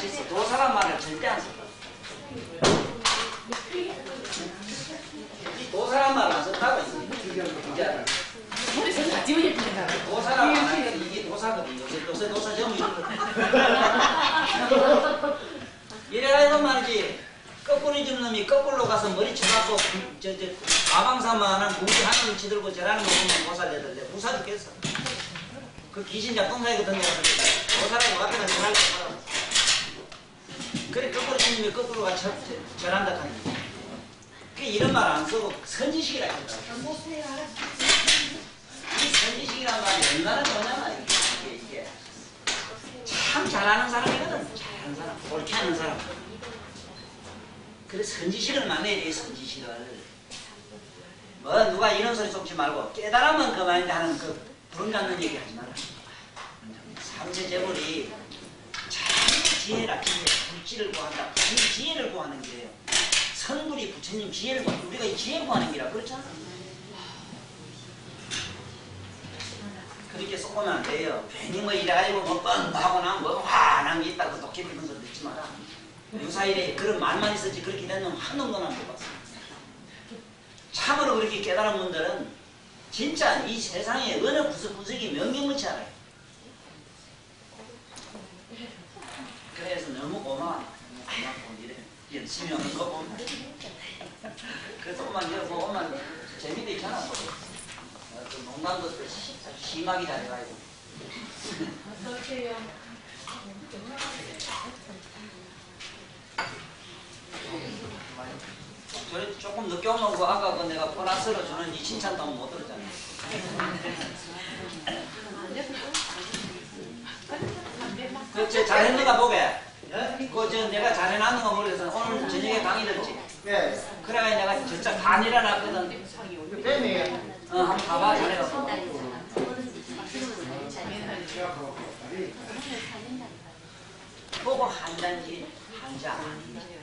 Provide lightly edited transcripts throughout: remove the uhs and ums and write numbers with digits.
맛있어. 도사란 말을 절대 안 써. 도사란 말을 안 썼다고. 이제 도사란 말은 이게 도사거든. 요새 도사 전부 이래가지고 말이지. 거꾸로 준 놈이 거꾸로 가서 머리 쳐갖고 아방사만한 공기 하늘 치들고 저라는 거 보면 도살려들래. 부사 죽겠어. 그 귀신 작동사이거든요. 도사라고 앞에가 전할 거 그래 거꾸로 준 놈이 거꾸로 가서 절한다 하니. 그 이런 말 안 쓰고 선지식이라 했다. 이 선지식이란 말이 얼마나 좋냐면 이게 참 잘하는 사람이거든. 잘하는 사람, 옳게 하는 사람. 그래 선지식을 만나야 돼. 선지식을 뭐 누가 이런 소리 쏟지 말고 깨달으면 그만인데 하는 그 부름잡는 얘기 하지 마라. 삼세 재벌이 참 지혜라. 지혜, 불지를 구한다. 이 지혜를 구하는 길이에요. 선불이 부처님 지혜를 구하는, 우리가 이 지혜 구하는 길이라 그렇잖아. 그렇게 쏘면 안 돼요. 괜히 뭐 이래가지고 뭐 뻥하거나 뭐 화난 게 있다고 독해 부는 소리 듣지 마라. 유사일에 그런 말만 있었지 그렇게 된 놈 한 놈도 안 못 봤어. 참으로 그렇게 깨달은 분들은 진짜 이 세상에 어느 구석구석이 명경무치 알아요. 그래서 너무 고마워. 이래 열심히 하는 거 보면 그래서 엄마 재미도 있잖아. 그 농담도 심하게 잘해가지고. 저래 조금 늦게 오면 그 아까 그 내가 보너스로 주는 이 칭찬도 못 들었잖아. 그 잘했는가 보게. 그 내가 잘해놨는 거 모르겠어. 오늘 저녁에 강의 들었지. 네. 그래가 내가 진짜 다 일어났거든. 네. 한번 봐봐 잘해갖고. 보고 한 잔지 한 잔 아닌지.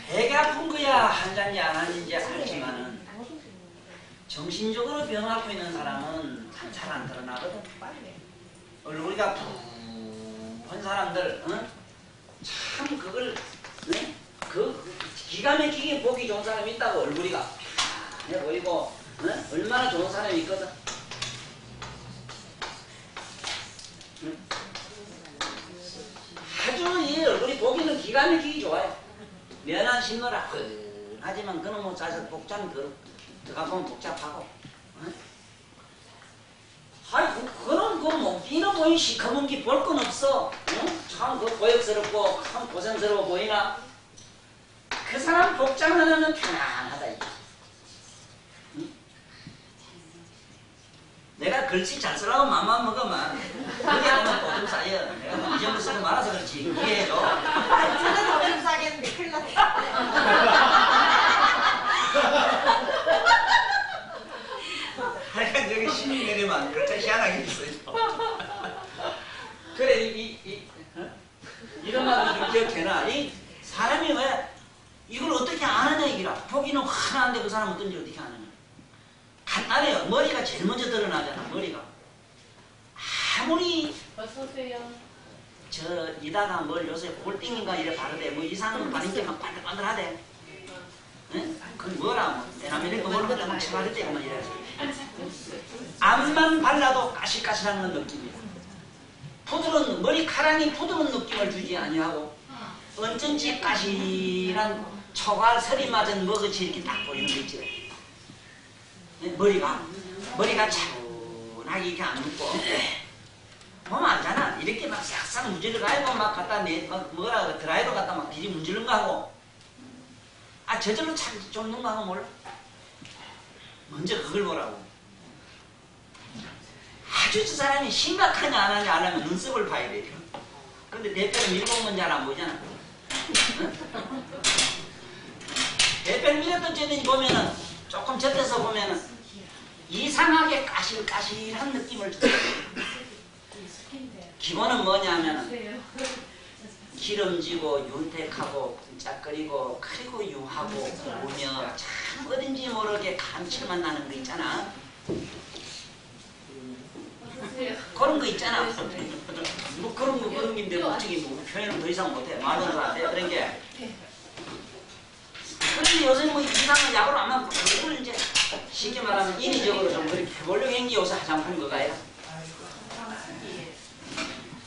배가 아픈 거야 한 잔지 안 하는지 알지만은 정신적으로 병하고 있는 사람은 잘 안 드러나거든. 얼굴이가 푸한 사람들 참 그걸 그 기가 막히게 보기 좋은 사람이 있다고. 얼굴이가 편해 보이고 얼마나 좋은 사람이 있거든. 아주 이 얼굴이 보기는 기가 막히게 좋아요. 면한 신노라 하지만 그놈 뭐 사실 복잡한 들어가 보면 복잡하고. 아이 그런 그 몸뚱이로 보이는 시커먼 게 볼 건 없어. 참 그 고역스럽고 참 고생스러워 보이나? 그 사람 복장 하나는 편안하다. 내가 글씨 잘 쓰라고 맘만 먹으면 그게 하면 오줌 싸요. 내가 이 정도 쓰고 말아서 그렇지. 이해해줘. 저는 오줌 싸겠는데 큰일 났다. 하여간 여기 신이 내리면 안 그렇게 희한하게 있어요. 그래 이런 말도 좀 기억해놔. 이 사람이 왜 이걸 어떻게 아느냐 이기라. 보기는 환한데 그 사람 어떤지 어떻게 아느냐. 간단해요. 머리가 제일 먼저 드러나잖아. 머리가 아무리 어서오세요. 저 이다가 뭘 요새 골띵인가 이래 바르대. 뭐 이상한 바른게 막 반들반들하대. 응? 그건 뭐라 뭐 대나무를 그걸로 갖다 막 쳐바를 때가 막 이래. 앞만 발라도 까실까실한 건 느낌이야. 부드러운 머리카락이 부드러운 느낌을 주지 아니하고 언쩐지 까실한 초갈 서리 맞은 머그치 이렇게 딱 보이는 거 있지. 머리가 차분하게 이렇게 안 눕고 보면 알잖아. 이렇게 막 싹싹 문질러 가지고 막 갖다 뭐라 드라이로 갖다 막 뒤지 문질른 거 하고 저절로 참 쫓는 거 하고 몰라. 먼저 그걸 보라고. 아주 저 사람이 심각하냐 안 하냐 알려면 눈썹을 봐야 돼. 근데 대표는 밀봉은 잘 안 보이잖아. 대표를 밀었던 쟤들이 보면은 조금 젖어서 보면은 이상하게 까실까실한 느낌을 줘요. 기본은 뭐냐면은 기름지고 윤택하고 쿵짝거리고 그리고 유하고 우며 참 어딘지 모르게 감칠맛 나는 거 있잖아. 그런 거 있잖아. 뭐 그런 거 그런 게인데 솔직히 뭐 표현을 더 이상 못해. 말은 안 돼. 그런 게. 그런데 요새 뭐 이상한 약으로 안 맞고 그걸 이제 쉽게 말하면 인위적으로 좀 그렇게 해보려고 한 게 요새 화장품 그거야.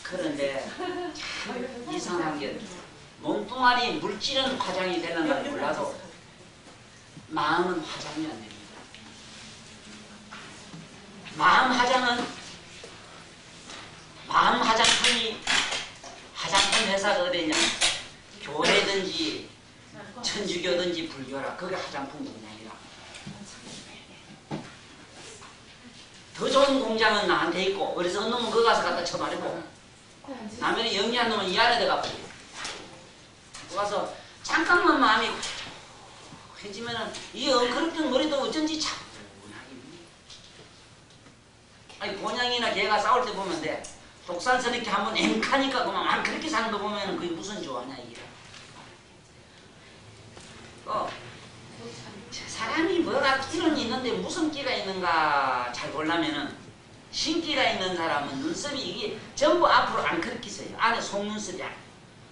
그런데 참 이상한 게 몸뚱아리 물질은 화장이 되는 걸 몰라도 마음은 화장이 안 됩니다. 마음 화장품이 화장품 회사가 어디냐? 교회든지 천주교든지 불교라 그게 화장품 공장이라. 더 좋은 공장은 나한테 있고 그래서 어느 놈은 그거 가서 갖다 쳐버리고 남편이 영리한 놈은 이 안에 들어가 버리고 그거 가서 잠깐만 마음이 해지면은 이 엉클었던 머리도 어쩐지 차분하게. 아니 곤양이나 개가 싸울 때 보면 돼. 독산서 이렇게 한번 엠카니까 그만 그렇게 사는 거 보면 그게 무슨 좋아하냐 이게. 사람이 뭐가 끼는 있는데 무슨 끼가 있는가 잘 보려면은 신기가 있는 사람은 눈썹이 이게 전부 앞으로 안 그렇게 써요. 안에 속눈썹이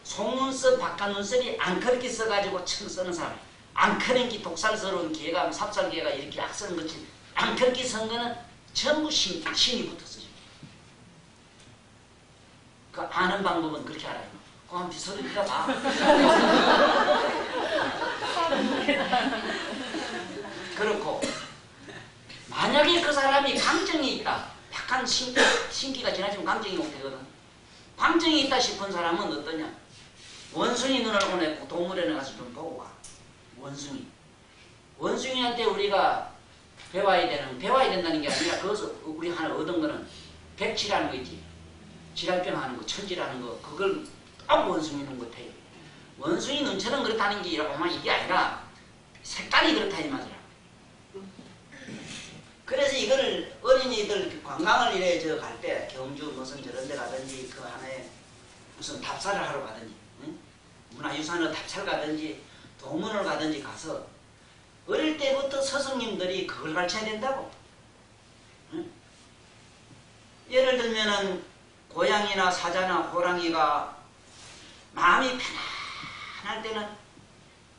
속눈썹 바깥 눈썹이 안 그렇게 써가지고 청 쓰는 사람. 안 크는 게 독살스러운 개가 삽살개가 이렇게 악 쓰는 거지 안 그렇게 쓴 거는 전부 신이 붙었어요. 그 아는 방법은 그렇게 알아요. 그 한번 소리 들어봐. 그렇고 만약에 그 사람이 감정이 있다. 약간 신기가 지나치면 감정이 못되거든. 감정이 있다 싶은 사람은 어떠냐? 원숭이 눈을 보내고 동물원에 가서 좀 보고 와. 원숭이한테 우리가 배워야 된다는 게 아니라 거기서 우리 하나 얻은 거는 백치라는 거 있지. 지랄병 하는 거, 천지라는 거, 그걸 딱 원숭이 눈 같아요. 원숭이 눈처럼 그렇다는 게 이게 아니라 색깔이 그렇다 이 말이야. 그래서 이거를 어린이들 관광을 이래 저 갈 때 경주 무슨 저런 데 가든지 그 하나에 무슨 답사를 하러 가든지 응? 문화유산을 답사를 가든지 동문을 가든지 가서 어릴 때부터 스승님들이 그걸 가르쳐야 된다고. 응? 예를 들면은 고양이나 사자나 호랑이가 마음이 편안할 때는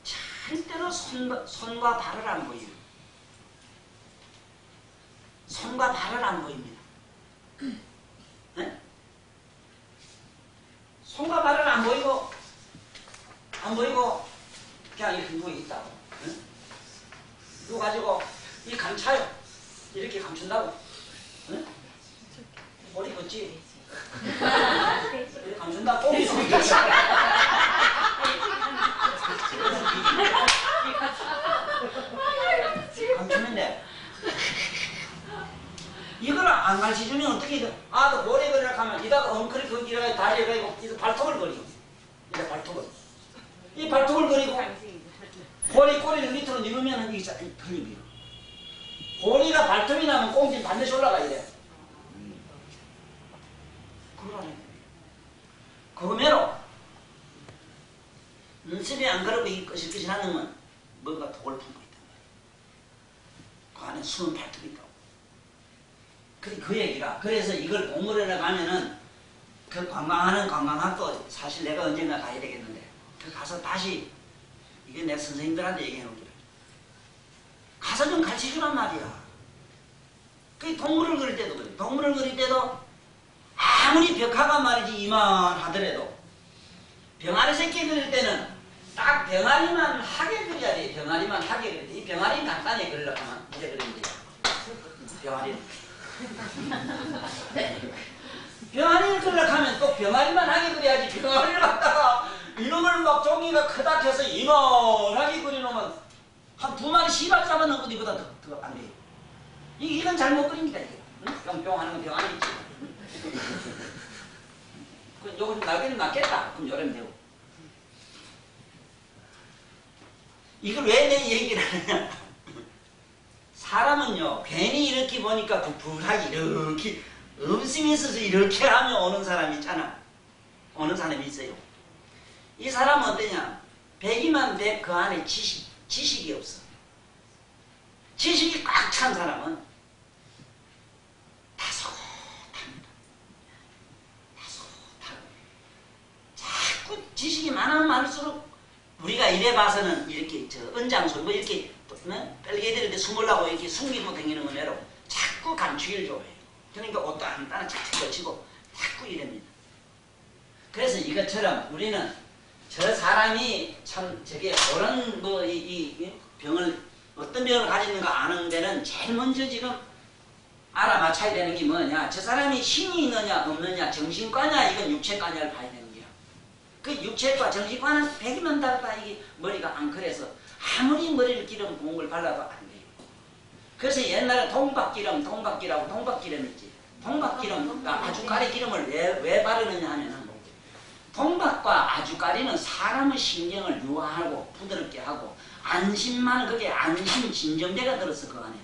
절대로 손과 발을 안 보여요. 손과 발을 안 보입니다. 네? 손과 발을 안 보이고 그냥 이렇게 누워있다고. 네? 누워가지고 이 감차요. 이렇게 감춘다고. 네? 머리 걷지? 이렇게 감춘다고. 감추면 돼. 이걸 안 가르쳐주면 어떻게 너 머리 그리라 하면 이다가 엉클이 거기다가 다리에 가지고 이거 발톱을 그리고 이제 발톱을 이 발톱을 그리고 꼬리를 밑으로 누르면 이게 틀립니다. 꼬리가 발톱이 나면 꽁지 반드시 올라가야 돼. 그러네. 그러면 눈썹이 안 가르고 이 끄실끄실한 놈은 뭔가 독을 품고 있단 말이야. 그 안에 숨은 발톱이 있다고. 그 얘기라. 그래서 이걸 동물원에 가면은 그 관광하는 관광학도 사실 내가 언젠가 가야 되겠는데 그 가서 다시 이게 내 선생님들한테 얘기해 놓기로 가서 좀 가르쳐 주란 말이야. 그 동물을 그릴 때도 그래. 동물을 그릴 때도 아무리 벽화가 말이지 이만하더라도 병아리 새끼 그릴 때는 딱 병아리만 하게 그려야 돼. 병아리만 하게 그려야 돼. 이 병아리는 간단히 그리려고 하면 이제 그리면 돼. 병아리는 병아리를 그리려고 하면 또 병아리만 하게 그려야지. 병아리를 갖다가 이놈을 막 종이가 크다 해서 이만하게 그려놓으면 한 두 마리 씨발 잡아놓은 것보다 더 안 돼요. 이건 잘못 그립니다. 응? 뿅뿅 하는 건 병아리 있지. 요거 좀 날개는 낫겠다. 그럼 요래면 되고. 이걸 왜 내 얘기를 하느냐. 사람은요, 괜히 이렇게 보니까 부풀하게 이렇게 음심이 있어서 이렇게 하면 오는 사람이 있잖아. 오는 사람이 있어요. 이 사람은 어떠냐? 100이면 100 그 안에 지식이 없어. 지식이 꽉 찬 사람은 다소곳한 지식이 많으면 많을수록 우리가 이래 봐서는 이렇게 은장술 뭐 이렇게 뺄개들인데 숨으려고 이렇게 숨기고 다니는 건 외로 자꾸 감추기를 좋아해요. 그러니까 옷도 안 따라 자꾸 거치고 자꾸 이럽니다. 그래서 이것처럼 우리는 저 사람이 참 저게 옳은 뭐 이 병을 어떤 병을 가지는가 아는 데는 제일 먼저 지금 알아맞혀야 되는 게 뭐냐, 저 사람이 신이 있느냐 없느냐, 정신과냐 이건 육체과냐를 봐야 되는 거야. 그 육체과 정신과는 100이면 다르다. 이게 머리가 앙클해서 아무리 머리를 기름 공을 발라도 안 돼요. 그래서 옛날에 동박기라고 동박기름 있지. 동박기름, 아주까리 기름을 왜 바르느냐 하면은 동박과 아주까리는 사람의 신경을 유화하고 부드럽게 하고 안심만, 그게 안심 진정제가 들었어 그 안에.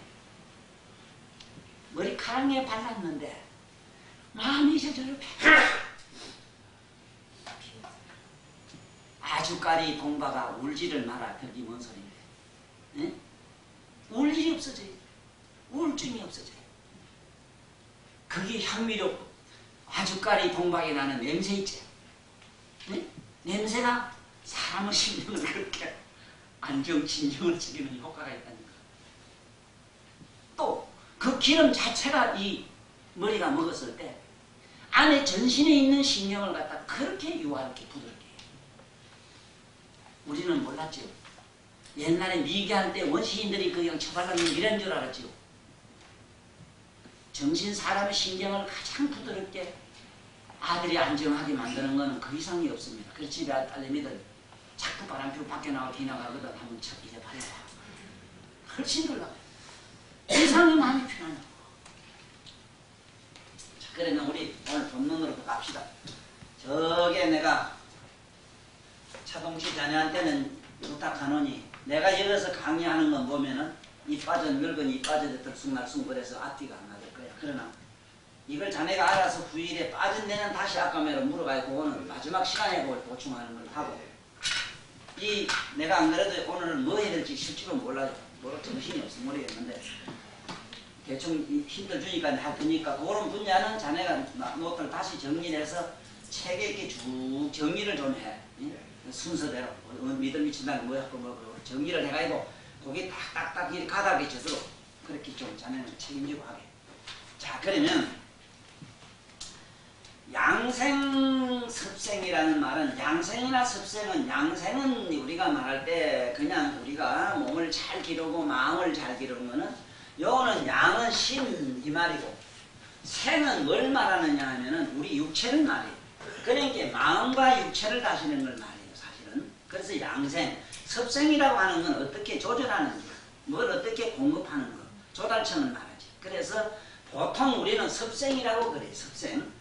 머리카락에 발랐는데 마음이 저절로 아주까리 동박아 울지를 마라. 그게 뭔 소리인데? 네? 울 일이 없어져요. 우울증이 없어져요. 그게 향미롭고 아주까리 동박이 나는 냄새 있지. 네? 냄새가 사람의 신경을 그렇게 진정을 지키는 효과가 있다니까. 또 그 기름 자체가 이 머리가 먹었을 때 안에 전신에 있는 신경을 갖다 그렇게 유화롭게 부드럽게 해요. 우리는 몰랐죠. 옛날에 미개할 때 원시인들이 그냥 처발라는 이런 줄 알았죠. 정신 사람의 신경을 가장 부드럽게 아들이 안정하게 만드는 것은 그 이상이 없습니다. 그래서 집에 딸내미들 자꾸 바람피고 밖에 나가고 지나가거든 하면 참 이제 발라. 훨씬 덜 나가요. 이상이 많이 필요하다. 자, 그러면 우리 오늘 본론으로 갑시다. 저게 내가 차동치 자네한테는 부탁하노니 내가 여기서 강의하는 건 보면은 이 빠져 늙은 이 빠져도 들쑥날쑥 그래서 앞뒤가 안 맞을 거야. 그러나 이걸 자네가 알아서 후일에 빠진 데는 다시 아까 말로 물어봐야 그거는 마지막 시간에 그걸 보충하는 걸 하고, 이 내가 안 그래도 오늘은 뭐 해야 될지 실제로 몰라요. 뭐로 정신이 없어 모르겠는데 대충 힌트를 주니까 할 테니까 그런 분야는 자네가 노트를 다시 정리를 해서 책에 이렇게 쭉 정리를 좀 해. 순서대로 믿음 미친다는 뭐야 뭐 정리를 해가지고 거기 딱딱딱 이렇게 가닥이 져도록 그렇게 좀 자네는 책임지고 하게. 자, 그러면 양생 섭생이라는 말은, 양생이나 섭생은, 양생은 우리가 말할 때 그냥 우리가 몸을 잘 기르고 마음을 잘 기르는 거는, 요거는 양은 신 이 말이고, 생은 뭘 말하느냐 하면은 우리 육체를 말해요. 그러니까 마음과 육체를 다스리는 걸 말해요 사실은. 그래서 양생, 섭생이라고 하는 건 어떻게 조절하는지, 뭘 어떻게 공급하는 거, 조달청을 말하지. 그래서 보통 우리는 섭생이라고 그래요. 섭생을.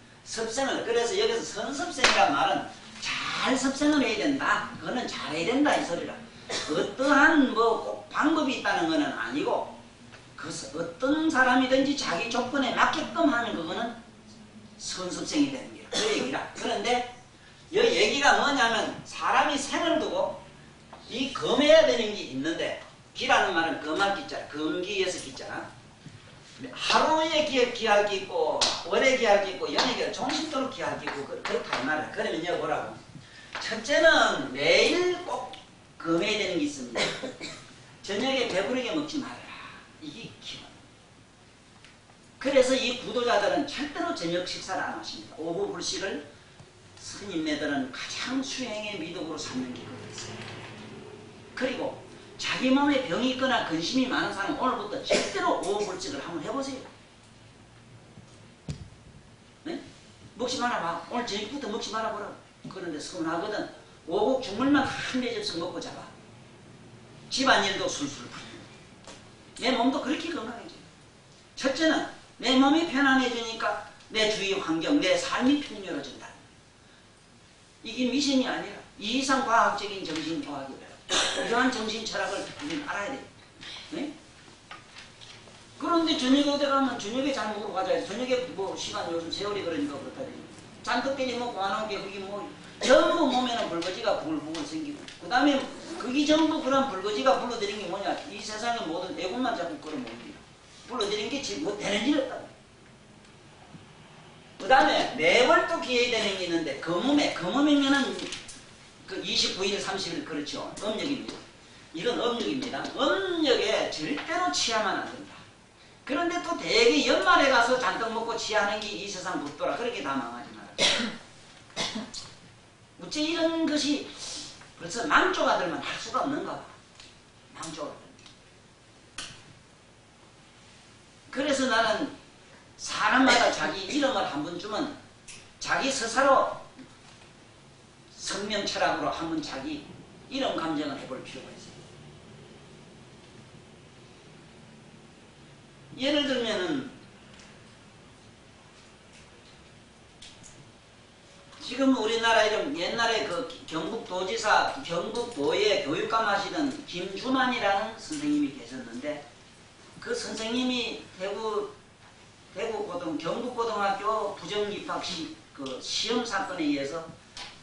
그래서 여기서 선섭생이란 말은 잘 섭생을 해야 된다. 그거는 잘해야 된다 이 소리라. 어떠한 뭐 꼭 방법이 있다는 것은 아니고, 그 어떤 사람이든지 자기 조건에 맞게끔 하는 그거는 선섭생이 되는 거야. 그 얘기라. 그런데 이 얘기가 뭐냐면 사람이 생을 두고 이 검해야 되는 게 있는데, 기라는 말은 검할 기자라. 검기에서 기자라. 하루에 기할 게 있고, 월에 기할 게 있고, 연에 기할, 종신도로 기할 게 있고, 그렇다 이 말이야. 그러면 여기 보라고. 첫째는 매일 꼭 검해야 되는 게 있습니다. 저녁에 배부르게 먹지 말아라. 이게 기본. 그래서 이 구도자들은 절대로 저녁 식사를 안 하십니다. 오후 불식을 스님네들은 가장 수행의 미덕으로 삼는 게 그거였어요. 그리고 자기 몸에 병이 있거나 근심이 많은 사람은 오늘부터 절대로 오후 불식을 한번 해보세요. 네? 먹지 말아봐. 오늘 저녁부터 먹지 말아보라. 그런데 서운하거든. 오곡 죽물만 한 대접씩 먹고 잡아. 집안일도 술술 풀려. 내 몸도 그렇게 건강해져요. 첫째는 내 몸이 편안해지니까 내 주위 환경, 내 삶이 풍요로워진다. 이게 미신이 아니라 이상 과학적인 정신과학이에요. 이러한 정신 철학을 우리는 알아야 돼요. 네? 그런데 저녁에 어디 가면 저녁에 잘 먹으러 가자. 저녁에 뭐 시간 요즘 세월이 그러니까 그렇다. 잔뜩 때리 먹고 안 오게 그게 뭐 전부 몸에는 불거지가 부글부글 생기고, 그 다음에 그게 전부 그런 불거지가 불러들인 게 뭐냐, 이 세상의 모든 애군만 자꾸 끌어모읍니다. 불러들인 게 지금 뭐 되는 일 없다고. 그 다음에 매월 또 기회에 되는 게 있는데, 검음에면은 그 29일, 30일 그렇죠. 음력입니다. 이건 음력입니다. 음력에 절대로 취하면 안 된다. 그런데 또 대개 연말에 가서 잔뜩 먹고 취하는 게 이 세상 법도라. 그렇게 다 망하지 말아요. 어째 이런 것이 벌써 망조 아들만 할 수가 없는가 봐. 망조 아들. 그래서 나는 사람마다 자기 이름을 한 번쯤은 자기 스스로 성명 철학으로 한번 자기 이름 감정을 해볼 필요가 있어요. 예를 들면은 지금 우리나라 이름 옛날에 그 경북도지사 경북도에 교육감 하시던 김주만이라는 선생님이 계셨는데 그 선생님이 경북고등학교 부정입학 그 시험 사건에 의해서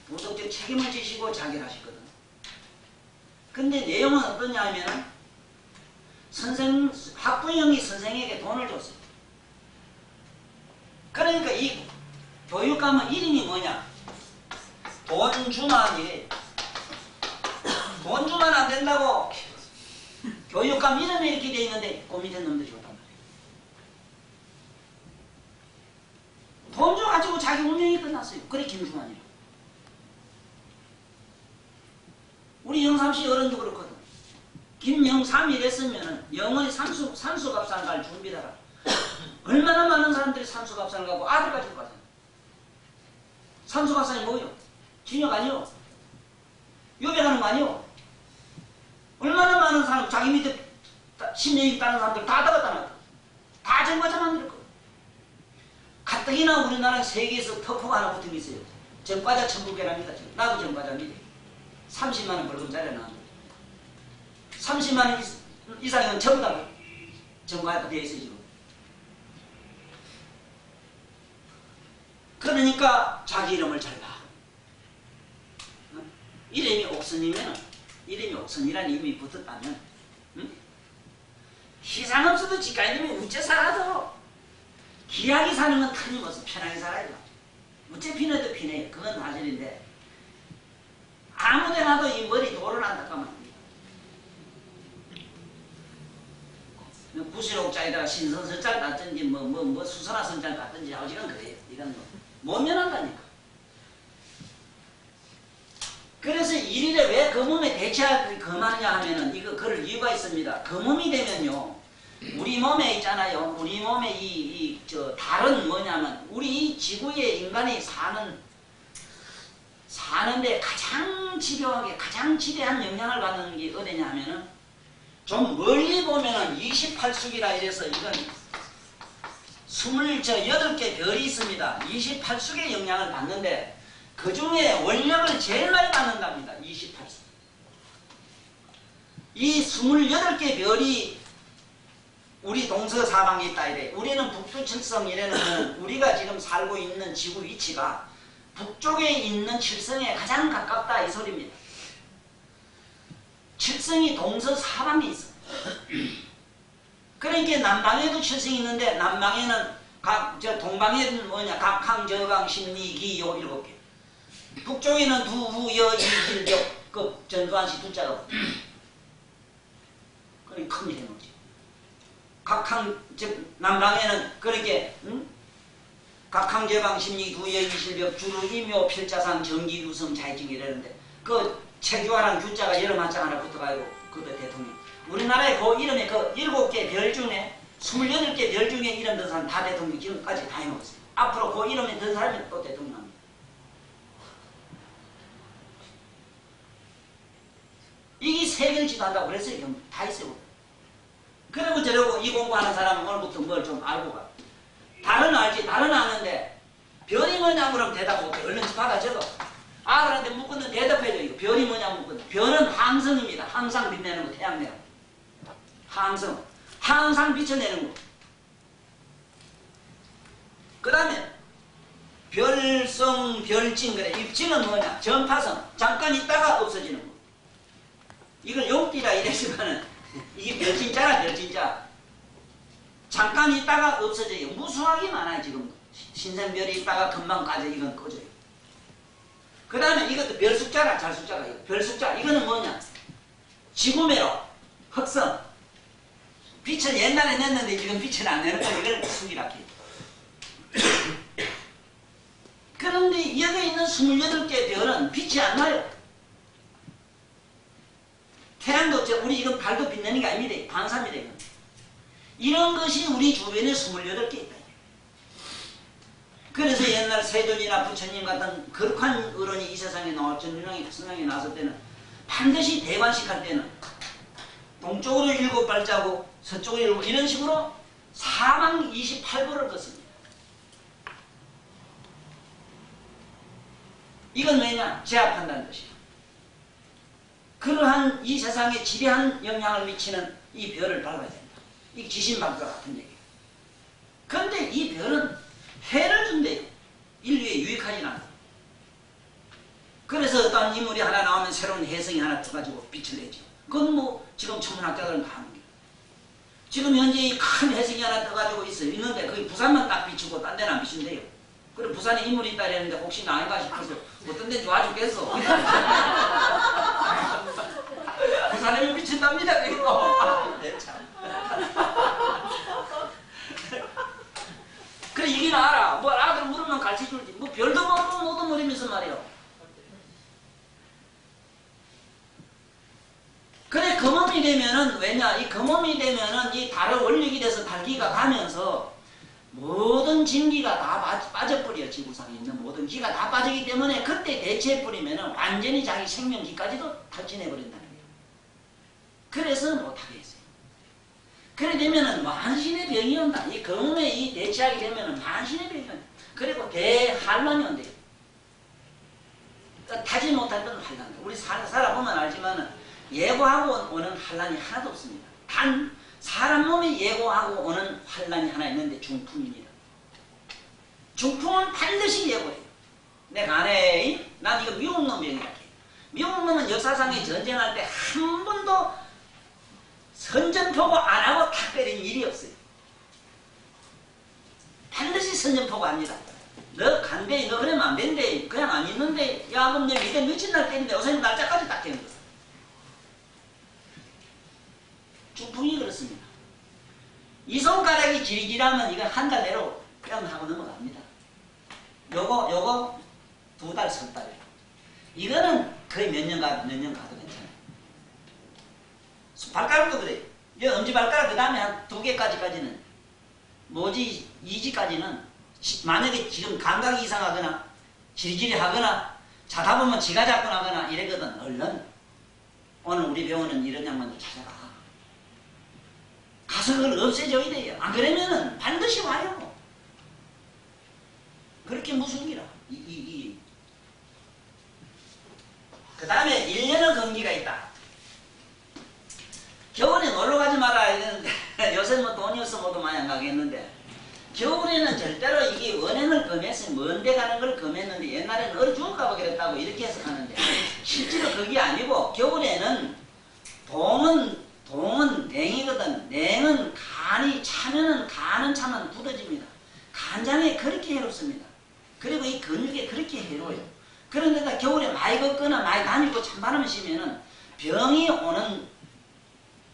도덕적 책임을 지시고 자결하시거든. 근데 내용은 어떠냐 하면은 학부형이 선생에게 돈을 줬어요. 그러니까 이 교육감은 이름이 뭐냐? 돈주만이래. 돈 주면 안 된다고 교육감 이름이 이렇게 돼 있는데 그 밑에 놈들이 줬단 말이에요. 돈 줘가지고 자기 운명이 끝났어요. 그래 김주만이라고. 우리 영삼씨 어른도 그렇거든. 김영삼이 이랬으면은 영원히 산수갑산 갈 준비를 하라. 얼마나 많은 사람들이 산수갑산을 가고 아들까지 가잖아. 산수갑산이 뭐요? 진역 아니요? 요배하는 거 아니요? 얼마나 많은 사람, 자기 밑에 10년 있다는 사람들 다 들었다 놨다. 다 전과자 만들었거든. 가뜩이나 우리나라 세계에서 터프가 하나 붙은 게 있어요. 전과자 천국이랍니다. 나도 전과자입니다. 30만원 벌금짜리 나왔는데 30만원 이상은 전부 다 전과가 되어 있어요 지금. 그러니까 자기 이름을 잘 봐. 이름이 옥선이면 이름이 옥선이라는 이름이 붙었다면 희상 없어도 지가이님이 우째 살아도 기하게 사는 건 틀림없어. 편하게 살아야죠. 우째 피내도 피내요. 그건 사실인데 아무데나도 이 머리 돌을 안 닦아만 구실옥자에다가 신선설자를 땄든지 뭐 수선화 선자를 땄든지 아직은 그래요. 이건 못 면한다니까. 그래서 일일에 왜 그 몸에 대체할 금하느냐 하면은 이거 그럴 이유가 있습니다. 그 몸이 되면요 우리 몸에 있잖아요. 우리 몸에 저 다른 뭐냐면 우리 이 지구에 인간이 사는데 가장 집요하게 가장 지대한 영향을 받는 게 어디냐 하면은 좀 멀리 보면은 28숙이라 이래서 이건 28개 별이 있습니다. 28숙의 영향을 받는데 그 중에 원력을 제일 많이 받는답니다. 28수. 이 28개 별이 우리 동서사방에 있다 이래. 우리는 북두칠성 이래는 우리가 지금 살고 있는 지구 위치가 북쪽에 있는 칠성에 가장 가깝다 이 소리입니다. 칠성이 동서사방에 있어. 그러니까 남방에도 칠성이 있는데 남방에는 동방에는 뭐냐 각항 저강 심리 기요 7개. 북쪽에는 두여 이질적 그 전두환씨 두자가 그러니 큰일 해놓지. 각항 남방에는 그렇게 각항 저강 심리 두여 이실벽 주루 이묘 필자상 정기 유성 자이증이라는데 그 체규화랑 규자가 여러 만장 하나 붙어가지고 그때 대통령. 우리나라의 그 이름에 그 7개 별 중에 28개 별 중에 이름 든 사람 다 대통령 지금까지 다 해먹었어요. 앞으로 그 이름에 든 사람이 또 대통령 합니다. 이게 세계일지도 한다고 그랬어요. 다 있어요. 그러고 저러고 이 공부하는 사람은 오늘부터 뭘 좀 알고 가. 달은 알지. 달은 아는데 별이 뭐냐 그러면 대답 못해. 얼른 받아 적어. 아들한테 묻거든 대답해줘. 이거 별이 뭐냐 묻거든. 별은 항성입니다. 항상 빛내는 거 태양내요. 항성. 항상 비춰내는 거. 그 다음에 별성, 별진 그래. 입진은 뭐냐? 전파성. 잠깐 있다가 없어지는 거. 이걸 용띠라 이랬지만은 이게 별진자라 별진자. 잠깐 있다가 없어져요. 무수하게 많아요 지금. 신생별이 있다가 금방 까져. 이건 꺼져요. 그 다음에 이것도 별 숫자라, 잘 숫자가 별 숫자. 이거는 뭐냐? 지구매로, 흑성. 빛을 옛날에 냈는데 지금 빛을 안 내는 거 이걸 숙이라 해요. 그런데 여기 있는 28개 별은 빛이 안 나요. 태양도 우리 지금 발도 빛내는 게 아닙니다. 방사입니다. 이건. 이런 것이 우리 주변에 28개 있다. 그래서 옛날 세존이나 부처님 같은 거룩한 어른이 이 세상에 나올 전율량이 성령이 나왔을 때는 반드시 대관식할 때는 동쪽으로 7발자국 서쪽으로 7 이런 식으로 사망 28보를 걷습니다. 이건 왜냐? 제압한다는 것이야. 그러한 이 세상에 지배한 영향을 미치는 이 별을 밟아야 된다. 이 귀신박사 같은 얘기예요. 그런데 이 별은 해를 준대요. 인류에 유익하진 않아. 그래서 어떤 인물이 하나 나오면 새로운 혜성이 하나 떠가지고 빛을 내죠. 그건 뭐 지금 천문학자들은 다 하는 거예요. 지금 현재 이 큰 혜성이 하나 떠가지고 있는데 그게 부산만 딱 비추고 딴 데는 안 비춘대요. 그리고 부산에 인물이 있다 그랬는데 혹시 나인가 싶어서 어떤 데는 좋아 죽겠어. 부산에만 비춘답니다. 그리고 네, 참. 그래 이긴 알아. 뭐 아들 물으면 가르쳐줄지. 뭐 별도 모르고 뭐도 모르면서 말이요. 그래 검음이 되면은 왜냐? 이 검음이 되면은 이 달의 원력이 돼서 달기가 가면서 모든 진기가 다 빠져버려. 지구상에 있는 모든 기가 다 빠지기 때문에 그때 대체해버리면은 완전히 자기 생명기까지도 탈진해버린다는 거예요. 그래서 못하게 했어요. 그래 되면은 만신의 병이 온다. 이 검음에 이 대체하게 되면은 만신의 병이 온다. 그리고 대환란이 온대요. 그러니까 타지 못할 때는 환란. 우리 살아보면 알지만은 예고하고 오는 환란이 하나도 없습니다. 단 사람 몸이 예고하고 오는 환란이 하나 있는데 중풍입니다. 중풍은 반드시 예고해요. 내가 안에 난 이거 미국 놈 병이라 해요. 미국 놈은 역사상에 전쟁할 때 한 번도 선전포고 안 하고 탁 때린 일이 없어요. 반드시 선전포고 합니다. 너 간대, 너 그러면 안 된대. 그냥 안 있는데, 야, 그럼 내 밑에 며칠 날 때린데, 어서 날짜까지 딱 되는 거야. 중풍이 그렇습니다. 이 손가락이 지리지리하면 이건 한 달 내로 뺨 하고 넘어갑니다. 요거 2달, 3달. 이거는 거의 몇 년 가도 괜찮아요. 발가락도 그래요. 이 엄지발가락 그 다음에 한 2개까지는 뭐지 2지까지는 만약에 지금 감각이 이상하거나 지리지리 하거나 자다 보면 지가 자꾸 나거나 이러거든. 얼른 오늘 우리 병원은 이런 양반도 찾아가. 가서 그걸 없애줘야 돼요. 안 그러면은 반드시 와요. 그렇게 무서운기라. 그 다음에 1년의 건기가 있다. 겨울에 놀러 가지 마라 이랬는데 요새 뭐 돈이 없어 모두 많이 안 가겠는데 겨울에는 절대로 이게 원행을 금해서 먼데 가는 걸 금했는데 옛날에는 얼어 죽을까봐 그랬다고 이렇게 해서 가는데 실제로 그게 아니고 겨울에는 동은 냉이거든. 냉은 간이 차면은 간은 차면 굳어집니다. 간장에 그렇게 해롭습니다. 그리고 이 근육에 그렇게 해로워요. 그런데다 겨울에 많이 걷거나 많이 다니고 찬바람을 쉬면은 병이 오는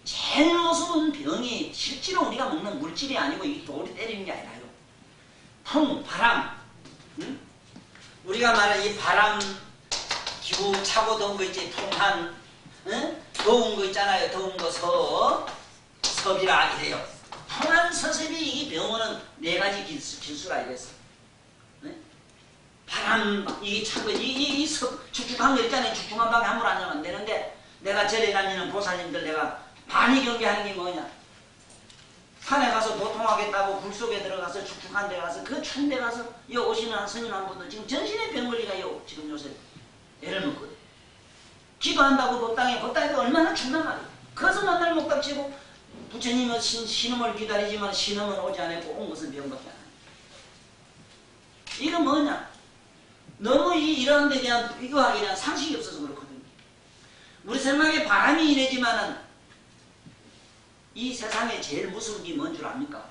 제일 무서운 병이 실제로 우리가 먹는 물질이 아니고 이 돌이 때리는 게 아니라요. 풍, 바람. 응? 우리가 말하는 이 바람, 기후 차고 더운 거 있지. 풍한, 응? 더운 거 있잖아요. 더운 거 섭이라 이래요. 풍한 서섭이 이 병원은 4가지 길수라 이랬어. 응? 바람, 이게 차고, 이 축축한 거 있잖아요. 축축한 방에 함부로 앉으면 안 되는데 내가 절에 다니는 보살님들 내가 많이 경계하는 게 뭐냐? 산에 가서 도통하겠다고 굴 속에 들어가서 축축한 데 가서 그 추운 데 가서 이 오시는 스님 한 분도 지금 전신의 병걸리가 지금 요새 애를 먹거든. 기도한다고 법당에도 얼마나 춥단 말이야. 그래서 맨날 목닥치고 부처님은 신음을 기다리지만 신음은 오지 않았고 온 것은 병밖에 안 합니다. 이건 뭐냐? 너무 이런 데 대한 비교하기에 대한 상식이 없어서 그렇거든요. 우리 생각에 바람이 이래지만은 이 세상에 제일 무서운 게 뭔 줄 압니까?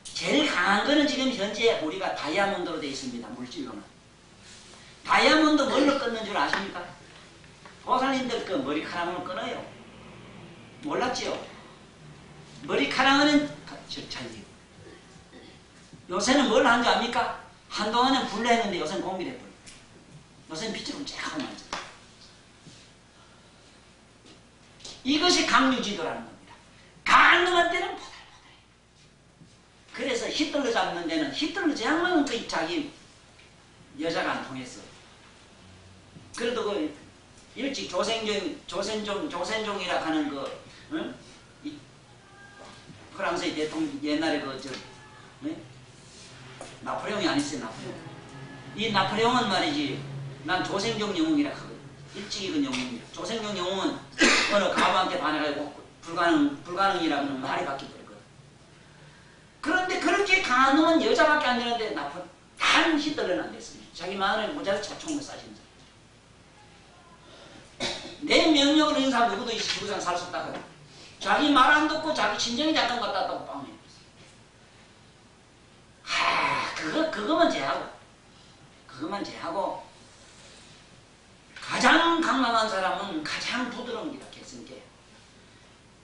제일 강한 거는 지금 현재 우리가 다이아몬드로 되어 있습니다. 물질로는. 다이아몬드 뭘로 끊는 줄 아십니까? 보살님들 그 머리카락으로 끊어요. 몰랐지요? 머리카락은 잘지. 요새는 뭘 하는 줄 압니까? 한동안은 불로 했는데 요새는 공기로 해버려. 요새는 빛으로 쫙 하면 안 이것이 강류지도라는 겁니다. 가능한 때는 보달보달. 그래서 히틀러 잡는 데는 히틀러 제약만은 그 자기 여자가 안 통했어. 그래도 그 일찍 조센종이라 하는 그 응? 프랑스의 대통령 옛날에 나폴레옹이 아니었어요. 나폴레옹. 이 나폴레옹은 말이지 난 조생종 영웅이라 하거든. 일찍 읽은 영웅이야. 조생종 영웅은 어느 가부한테 반해가지고 불가능이라는 말이 바뀌어버렸거든. 그런데 그렇게 강한 놈은 여자밖에 안 되는데 단 히틀러는 안 됐습니다. 자기 마누라에 모자를 총을 쏴신 사람. 내 명령을 있는 사람 누구도 이 지구상에 살 수 없다 하거든. 자기 말 안 듣고 자기 친정이 작은 것 같다고 빵 그거만 제하고 가장 강남한 사람은 가장 부드러운 기라 했으니까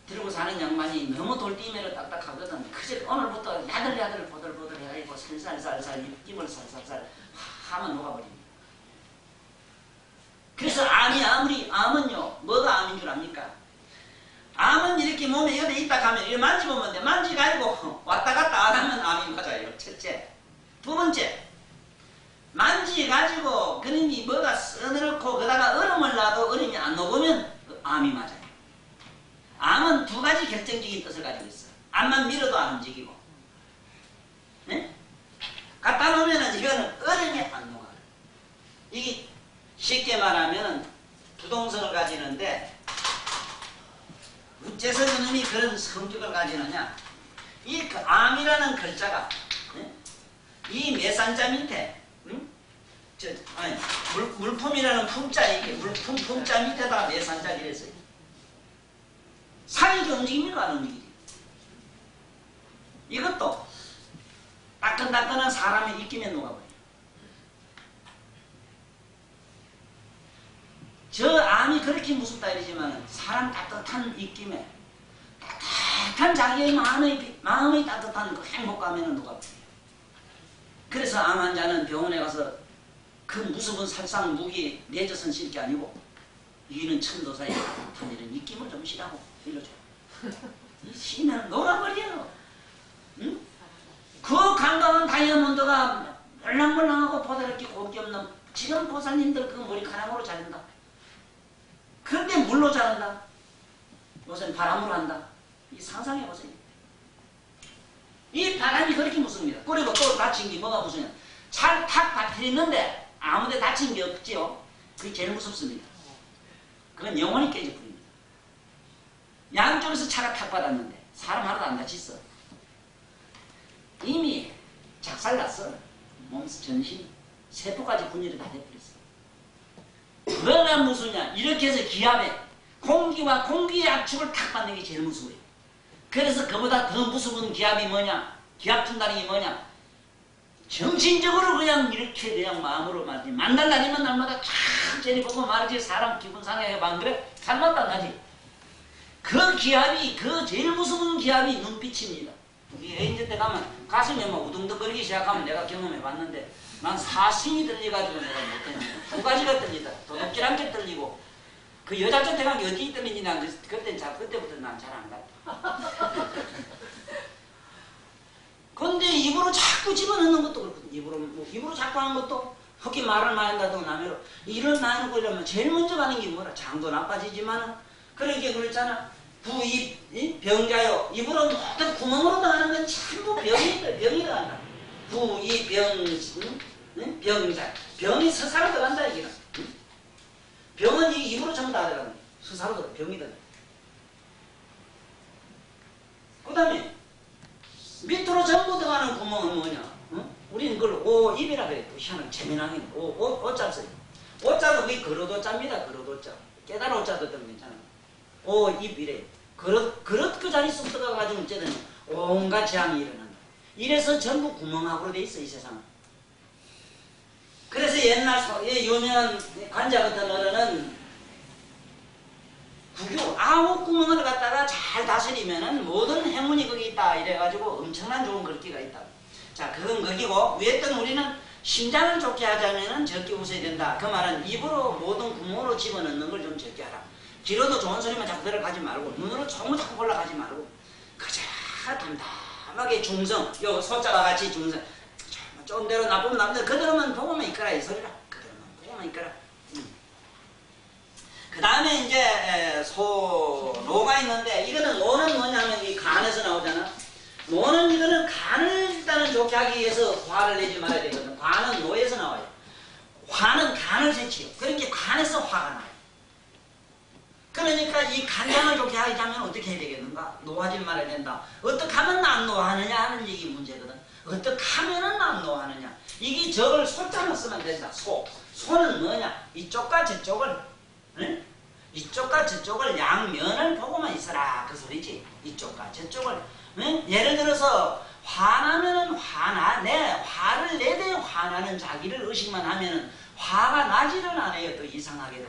들고 사는 양반이 너무 돌띠매로 딱딱하거든. 그저 오늘부터 야들야들 보들보들 해가지고 살살살살 입김을 살살살 하면 녹아버립니다. 그래서 암은요 뭐가 암인 줄 압니까? 암은 이렇게 몸에 여기 있다 가면 이렇게 만지보면 돼. 만지가지고 왔다 갔다 안 하면 암이 맞아요. 첫째. 두 번째. 만지가지고 그림이 뭐가 써놓고 그다가 얼음을 놔도 얼음이 안 녹으면 암이 맞아요. 암은 두 가지 결정적인 뜻을 가지고 있어. 암만 밀어도 안 움직이고. 네? 갖다 놓으면 이거는 얼음이 안 녹아요. 이게 쉽게 말하면 부동성을 가지는데 어째서 그놈이 그런 성격을 가지느냐? 이 암이라는 글자가 이 매산자 밑에 물품이라는 품자 이게 품자 밑에다가 매산자를 이랬어요. 살이 움직입니까? 안 움직이지? 이것도 따끈따끈한 사람의 입김에 녹아버려요. 저 암이 그렇게 무섭다 이러지만 사람 따뜻한 입김에 따뜻한 자기의 마음의 따뜻한 그 행복감에는 녹아버려요. 그래서 암 환자는 병원에 가서 그 무서운 살상 무기 내조선 실 게 아니고 이는 천도사의 따뜻한 이런 입김을 좀 쉬라고 일러줘. 이 쉬면 녹아버려요. 응? 그 강강한 다이아몬드가 몰랑몰랑하고 보다이렇게 곱게 없는 지금 보살님들 그 머리카락으로 자른다. 그런데 물로 자른다. 요새는 바람으로 한다. 이 상상해보세요. 이 바람이 그렇게 무섭습니다. 그리고 또 다친 게 뭐가 무서냐. 잘 탁 받쳐있는데 아무데 다친 게 없지요. 그게 제일 무섭습니다. 그건 영원히 깨져버립니다. 양쪽에서 차가 탁 받았는데 사람 하나도 안 다쳤어. 이미 작살났어. 몸, 전신, 세포까지 분열이 다 돼버렸어. 뭐가 무서냐. 이렇게 해서 기압에 공기와 공기의 압축을 탁 받는 게 제일 무서워요. 그래서 그보다 더 무서운 기압이 뭐냐? 기압 준다는 게 뭐냐? 정신적으로 그냥 이렇게 그냥 마음으로 말이지. 만날 날이면 날마다 천천히 보고 말이지. 사람 기분 상해가 안 그래? 살맛도 안 나지. 그 기압이, 그 제일 무서운 기압이 눈빛입니다. 우리 애인들 때 가면 가슴이 막 우등덕거리기 시작하면 내가 경험해 봤는데 난 사심이 들려가지고 내가 못했는데 두 가지가 들리다. 도둑질 않게 들리고 그 여자 곁에 가면 어디 떨리지 난 그때부터 난 잘 안 갔다. 근데 입으로 자꾸 집어넣는 것도 그렇거든. 입으로 자꾸 하는 것도 헛기 말을 많이 한다든가 남해로 일을 많이 하고 이러면 제일 먼저 가는 게 뭐라. 장도 나빠지지만은 그러니까 그랬잖아. 부입 병자요. 입으로 모든 구멍으로 나가는 건 전부 병이 들어간다. 부입 병자. 병이 서사로 들어간다 이게. 병은 이 입으로 전부 다 들어간다. 서사로 들어가. 병이 들어간다. 그 다음에 밑으로 전부 들어가는 구멍은 뭐냐? 우리는 그걸 오입이라 그래. 희한하게 재미나게 오자 써요. 오자도 그게 그릇오자입니다. 그릇오자. 깨달아 오자도 들으면 괜찮아. 오입이래. 그릇 그 자리 쑥 들어가가지고 어쨌든 온갖 재앙이 일어난다. 이래서 전부 구멍하고 돼 있어 이 세상은. 그래서 옛날 유명한 관자 같은 어른은 구교 아홉 구문을 갖다가 잘 다스리면은 모든 행운이 거기 있다 이래가지고 엄청난 좋은 글귀가 있다. 자, 그건 거기고 위에 떤 우리는 심장을 좋게 하자면은 적게 웃어야 된다. 그 말은 입으로 모든 구멍으로 집어넣는 걸 좀 적게 하라. 귀로도 좋은 소리만 자꾸 들어가지 말고 눈으로 너무 자꾸 올라가지 말고 그저 담담하게 중성 요 소자와 같이 중성 좀 대로 나쁘면 나쁘면 그대로만 보고만 있거라 이 소리라. 그대로만 보고만 있거라. 그 다음에 이제 노가 있는데 이거는 노는 뭐냐면 이 간에서 나오잖아. 노는 이거는 간을 일단은 좋게 하기 위해서 화를 내지 말아야 되거든. 화는 노에서 나와요. 화는 간을 세치요. 그러니까 간에서 화가 나요. 그러니까 이 간장을 좋게 하자면 어떻게 해야 되겠는가? 노하지 말아야 된다. 어떻게 하면 안 노하느냐 하는 얘기 문제거든. 어떻게 하면은 안 노하느냐. 이게 저걸 소자로 쓰면 된다. 소는 뭐냐? 이쪽과 저쪽을 응? 이쪽과 저쪽을 양면을 보고만 있어라 그 소리지. 이쪽과 저쪽을 응? 예를 들어서 화나면은 화를 내대 화나는 자기를 의식만 하면은 화가 나지를 않아요. 또 이상하게도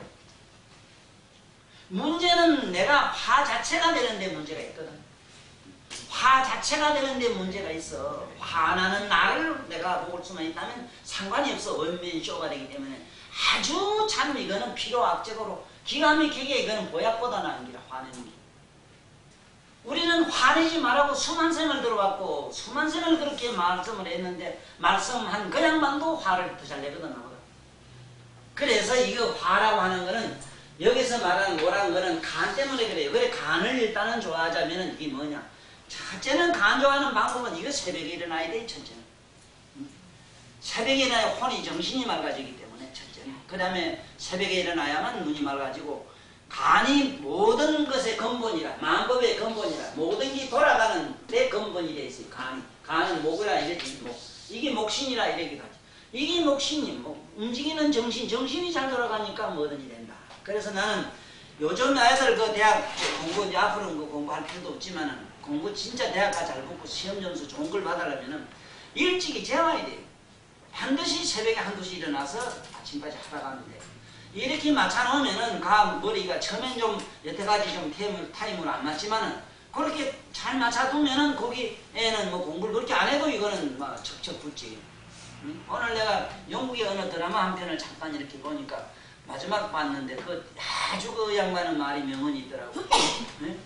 문제는 내가 화 자체가 되는데 문제가 있거든. 화 자체가 되는데 문제가 있어. 화나는 나를 내가 볼 수만 있다면 상관이 없어. 원맨쇼가 되기 때문에 아주 참 이거는 필요악적으로 기가 막히게 이거는 보약보다 나은 기라. 화내는 게. 우리는 화내지 말라고 수만 생을 들어왔고 수만 생을 그렇게 말씀을 했는데 말씀한 그 양반도 화를 더 잘 내거든 나보다. 그래서 이거 화라고 하는 거는 여기서 말하는 뭐라는 거는 간 때문에 그래요. 그래 간을 일단은 좋아하자면은 이게 뭐냐. 첫째는 간 좋아하는 방법은 이거 새벽에 일어나야 돼. 첫째는. 새벽에 일어나야 혼이 정신이 맑아지기 때문에 첫째는. 그 다음에 새벽에 일어나야만 눈이 맑아지고 간이 모든 것의 근본이라 만법의 근본이라 모든 게 돌아가는 내 근본이 돼 있어요. 간은 목이라 이랬지. 이게 목신이라 이래기도 하지. 이게 목신이 움직이는 정신이 잘 돌아가니까 뭐든지 된다. 그래서 나는 요즘 아이들 그 대학 공부 이제 앞으로는 그 공부할 필요도 없지만은 공부 진짜 대학가 잘 붙고 시험 점수 좋은 걸 받으려면은 일찍이 재워야 돼요. 반드시 새벽에 한두 시 일어나서 아침까지 하다 가면 돼요. 이렇게 맞춰놓으면은 머리가 처음엔 좀 여태까지 좀 타임을 안 맞지만은 그렇게 잘 맞춰두면은 거기에는 뭐 공부를 그렇게 안 해도 이거는 막 척척 붙지. 응? 오늘 내가 영국의 어느 드라마 한 편을 잠깐 이렇게 보니까 마지막 봤는데 아주 그 양반은 말이 명언이 있더라고. 응?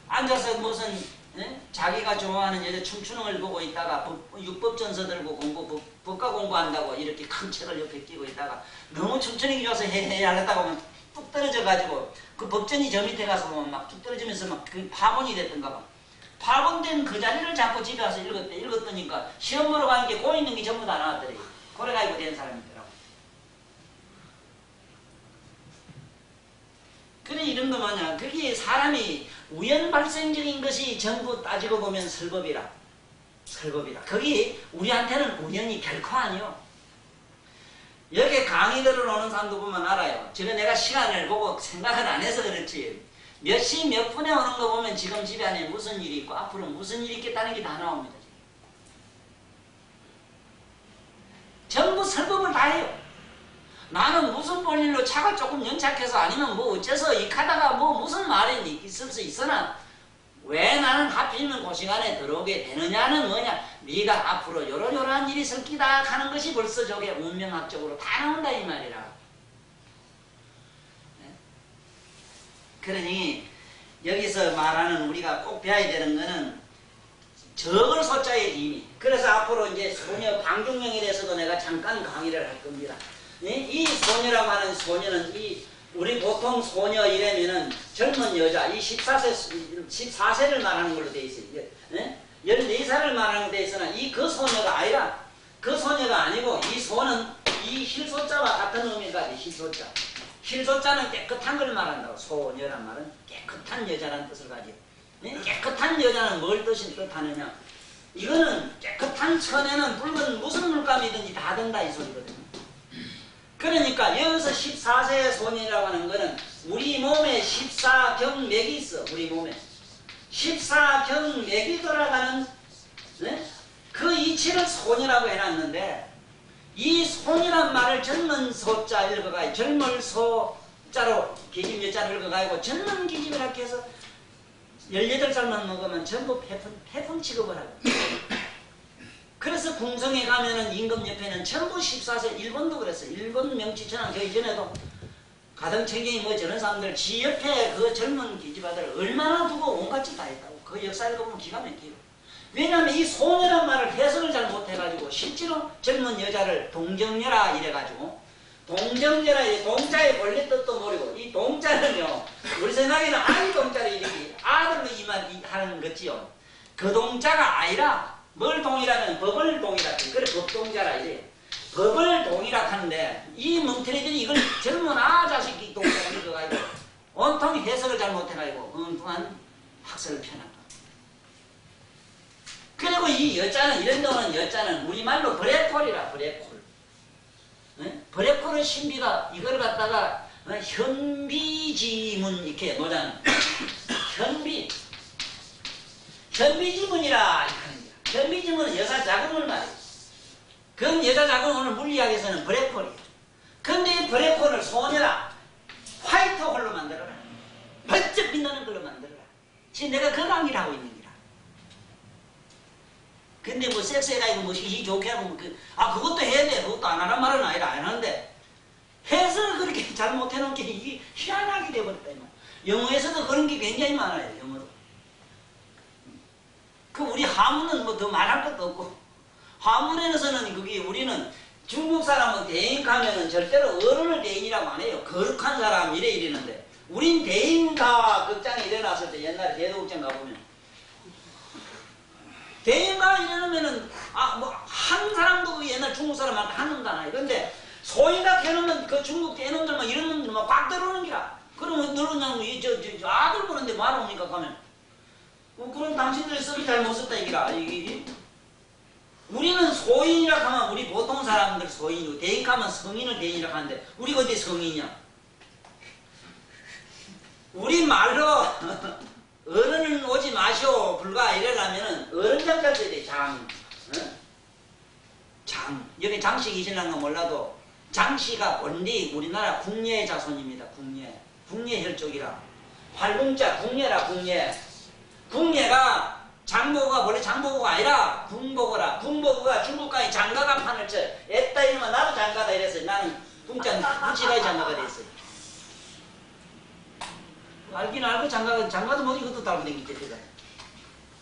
앉아서 무슨 자기가 좋아하는 여자 춤추는 걸 보고 있다가 육법전서 들고 법과 공부한다고 이렇게 큰 책을 옆에 끼고 있다가 너무 춤추는 게 좋아서 헤헤 하려다가 보면 뚝 떨어져가지고 그 법전이 저 밑에 가서 막 뚝 떨어지면서 막 그 파본이 됐던가 봐. 파본된 그 자리를 잡고 집에 와서 읽었더니까 시험 보러 가는 게 고 있는 게 전부 다 나왔더래. 그래가지고 된 사람이 있더라고. 그래 이런 거 뭐냐. 그게 사람이 우연 발생적인 것이 전부 따지고 보면 설법이라. 거기 우리한테는 우연이 결코 아니요. 여기 강의 들으러 오는 사람도 보면 알아요. 지금 내가 시간을 보고 생각을 안 해서 그렇지. 몇 시 몇 분에 오는 거 보면 지금 집에 안에 무슨 일이 있고 앞으로 무슨 일이 있겠다는 게 다 나옵니다. 전부 설법을 다 해요. 나는 무슨 볼일로 차가 조금 연착해서 아니면 뭐 어째서 이 가다가 뭐 무슨 말이 있을 수 있으나 왜 나는 하필이면 그 시간에 들어오게 되느냐는 뭐냐. 네가 앞으로 요러요러한 일이 있을 기다 하는 것이 벌써 저게 운명학적으로 다 나온다 이 말이라. 네? 그러니 여기서 말하는 우리가 꼭 배워야 되는 거는 적을 소자의 힘이. 그래서 앞으로 이제 소녀 방중명에 대해서도 내가 잠깐 강의를 할 겁니다. 이 소녀라고 하는 소녀는 우리 보통 소녀 이래면은 젊은 여자, 이 14세를 말하는 걸로 돼 있어요. 14살을 말하는 걸로 돼 있으나 그 소녀가 아니라 그 소녀가 아니고 이 소는 이 힐소자와 같은 의미가 힐소자. 힐소자는 깨끗한 걸 말한다고. 소녀란 말은 깨끗한 여자라는 뜻을 가지고. 깨끗한 여자는 뭘 뜻하느냐. 이거는 깨끗한 천에는 붉은 무슨 물감이든지 다 든다 이 소리거든요. 그러니까 여기서 14세 소년이라고 하는 거는 우리 몸에 14경맥이 있어. 우리 몸에 14경맥이 돌아가는 그 이치를 소녀라고 해놨는데 이 손이란 말을 젊은 소자 읽어가지고 젊을 소자로 기집 여자를 읽어가지고 젊은 기집이라 해서 18살만 먹으면 전부 폐품 취급을 하고 그래서 궁성에 가면은 임금 옆에는 전부 14세 일본도 그랬어요. 일본 명치천황 저 이전에도 가등청경이 뭐 저런 사람들 지 옆에 그 젊은 기집아들 얼마나 두고 온갖 짓 다 했다고. 그 역사 읽어보면 기가 막히고. 왜냐하면 이 소녀란 말을 해석을 잘 못해가지고 실제로 젊은 여자를 동정녀라 이래가지고 동정녀라 동자의 본래 뜻도 모르고 이 동자는요 우리 생각에는 아이 동자를 이렇게 아들로 하는 거지요. 그 동자가 아니라 뭘 동이라면 법을 동이라 그래 법동자라 이래. 법을 동이라 하는데 이 멍태리들이 이걸 젊은 자식이 동자를 읽어가지고 온통 해석을 잘 못해가지고 엉뚱한 학설을 펴놨다. 그리고 이 여자는 이런 경우는 여자는 우리말로 브레콜이라 브레콜. 브레콜의 신비가 이걸 갖다가 현비지문 이렇게 뭐냐면 현비지문이라 현비지문은 여자 자궁을 말해요. 그럼 여자 자궁은 오늘 물리학에서는 브레콜이에요. 근데 이 브레콜을 소녀라 화이트 홀로 만들어라. 번쩍 빛나는 걸로 만들어라. 지금 내가 그 강의를 하고 있는 기라. 근데 뭐 섹스해가지고 뭐 이 좋게 하고 그것도 해야 돼. 그것도 안 하란 말은 아니라 안 하는데 해석을 그렇게 잘못해놓은 게 이게 희한하게 돼버렸다. 영어에서도 그런 게 굉장히 많아요. 영어로. 그 우리 하문은 뭐 더 말할 것도 없고 하문에서는 그게 우리는 중국 사람은 대인 가면은 절대로 어른을 대인이라고 안 해요. 거룩한 사람 이러는데 우린 대인가 극장에 일어났을 때 옛날에 대도극장 가보면 대인가 이러면은 뭐 한 사람도 그 옛날 중국 사람한테 한 놈도 안 하요. 그런데 소인가 해놓으면 그 중국 대놈들만 이런 놈들만 꽉 들어오는 기라. 그러면 너는 그냥 저 아들 보는데 말 오니까 가면 그럼 당신들이 썩이 잘 못 썼다 이기라. 우리는 소인이라 하면 우리 보통 사람들 소인이고 대인하면 성인을 대인이라 하는데 우리가 어디 성인이냐? 우리 말로 어른은 오지 마시오 불가 이러려면은 어른장잘 써야 돼. 장. 여기 장씨가 있으려는 건 몰라도 장씨가 원리 우리나라 궁예의 자손입니다. 궁예 혈족이라. 활궁자 궁예라 궁예. 궁예가 장보고가 원래 장보고가 아니라 궁보고라. 궁보고가 중국과의 장가가 판을 쳐. 애따 이러면 나도 장가다 이랬어요. 나는 궁치가의 장가가 됐어요. 알긴 알고 장가도 못 이것도 달고 댕기지 제가.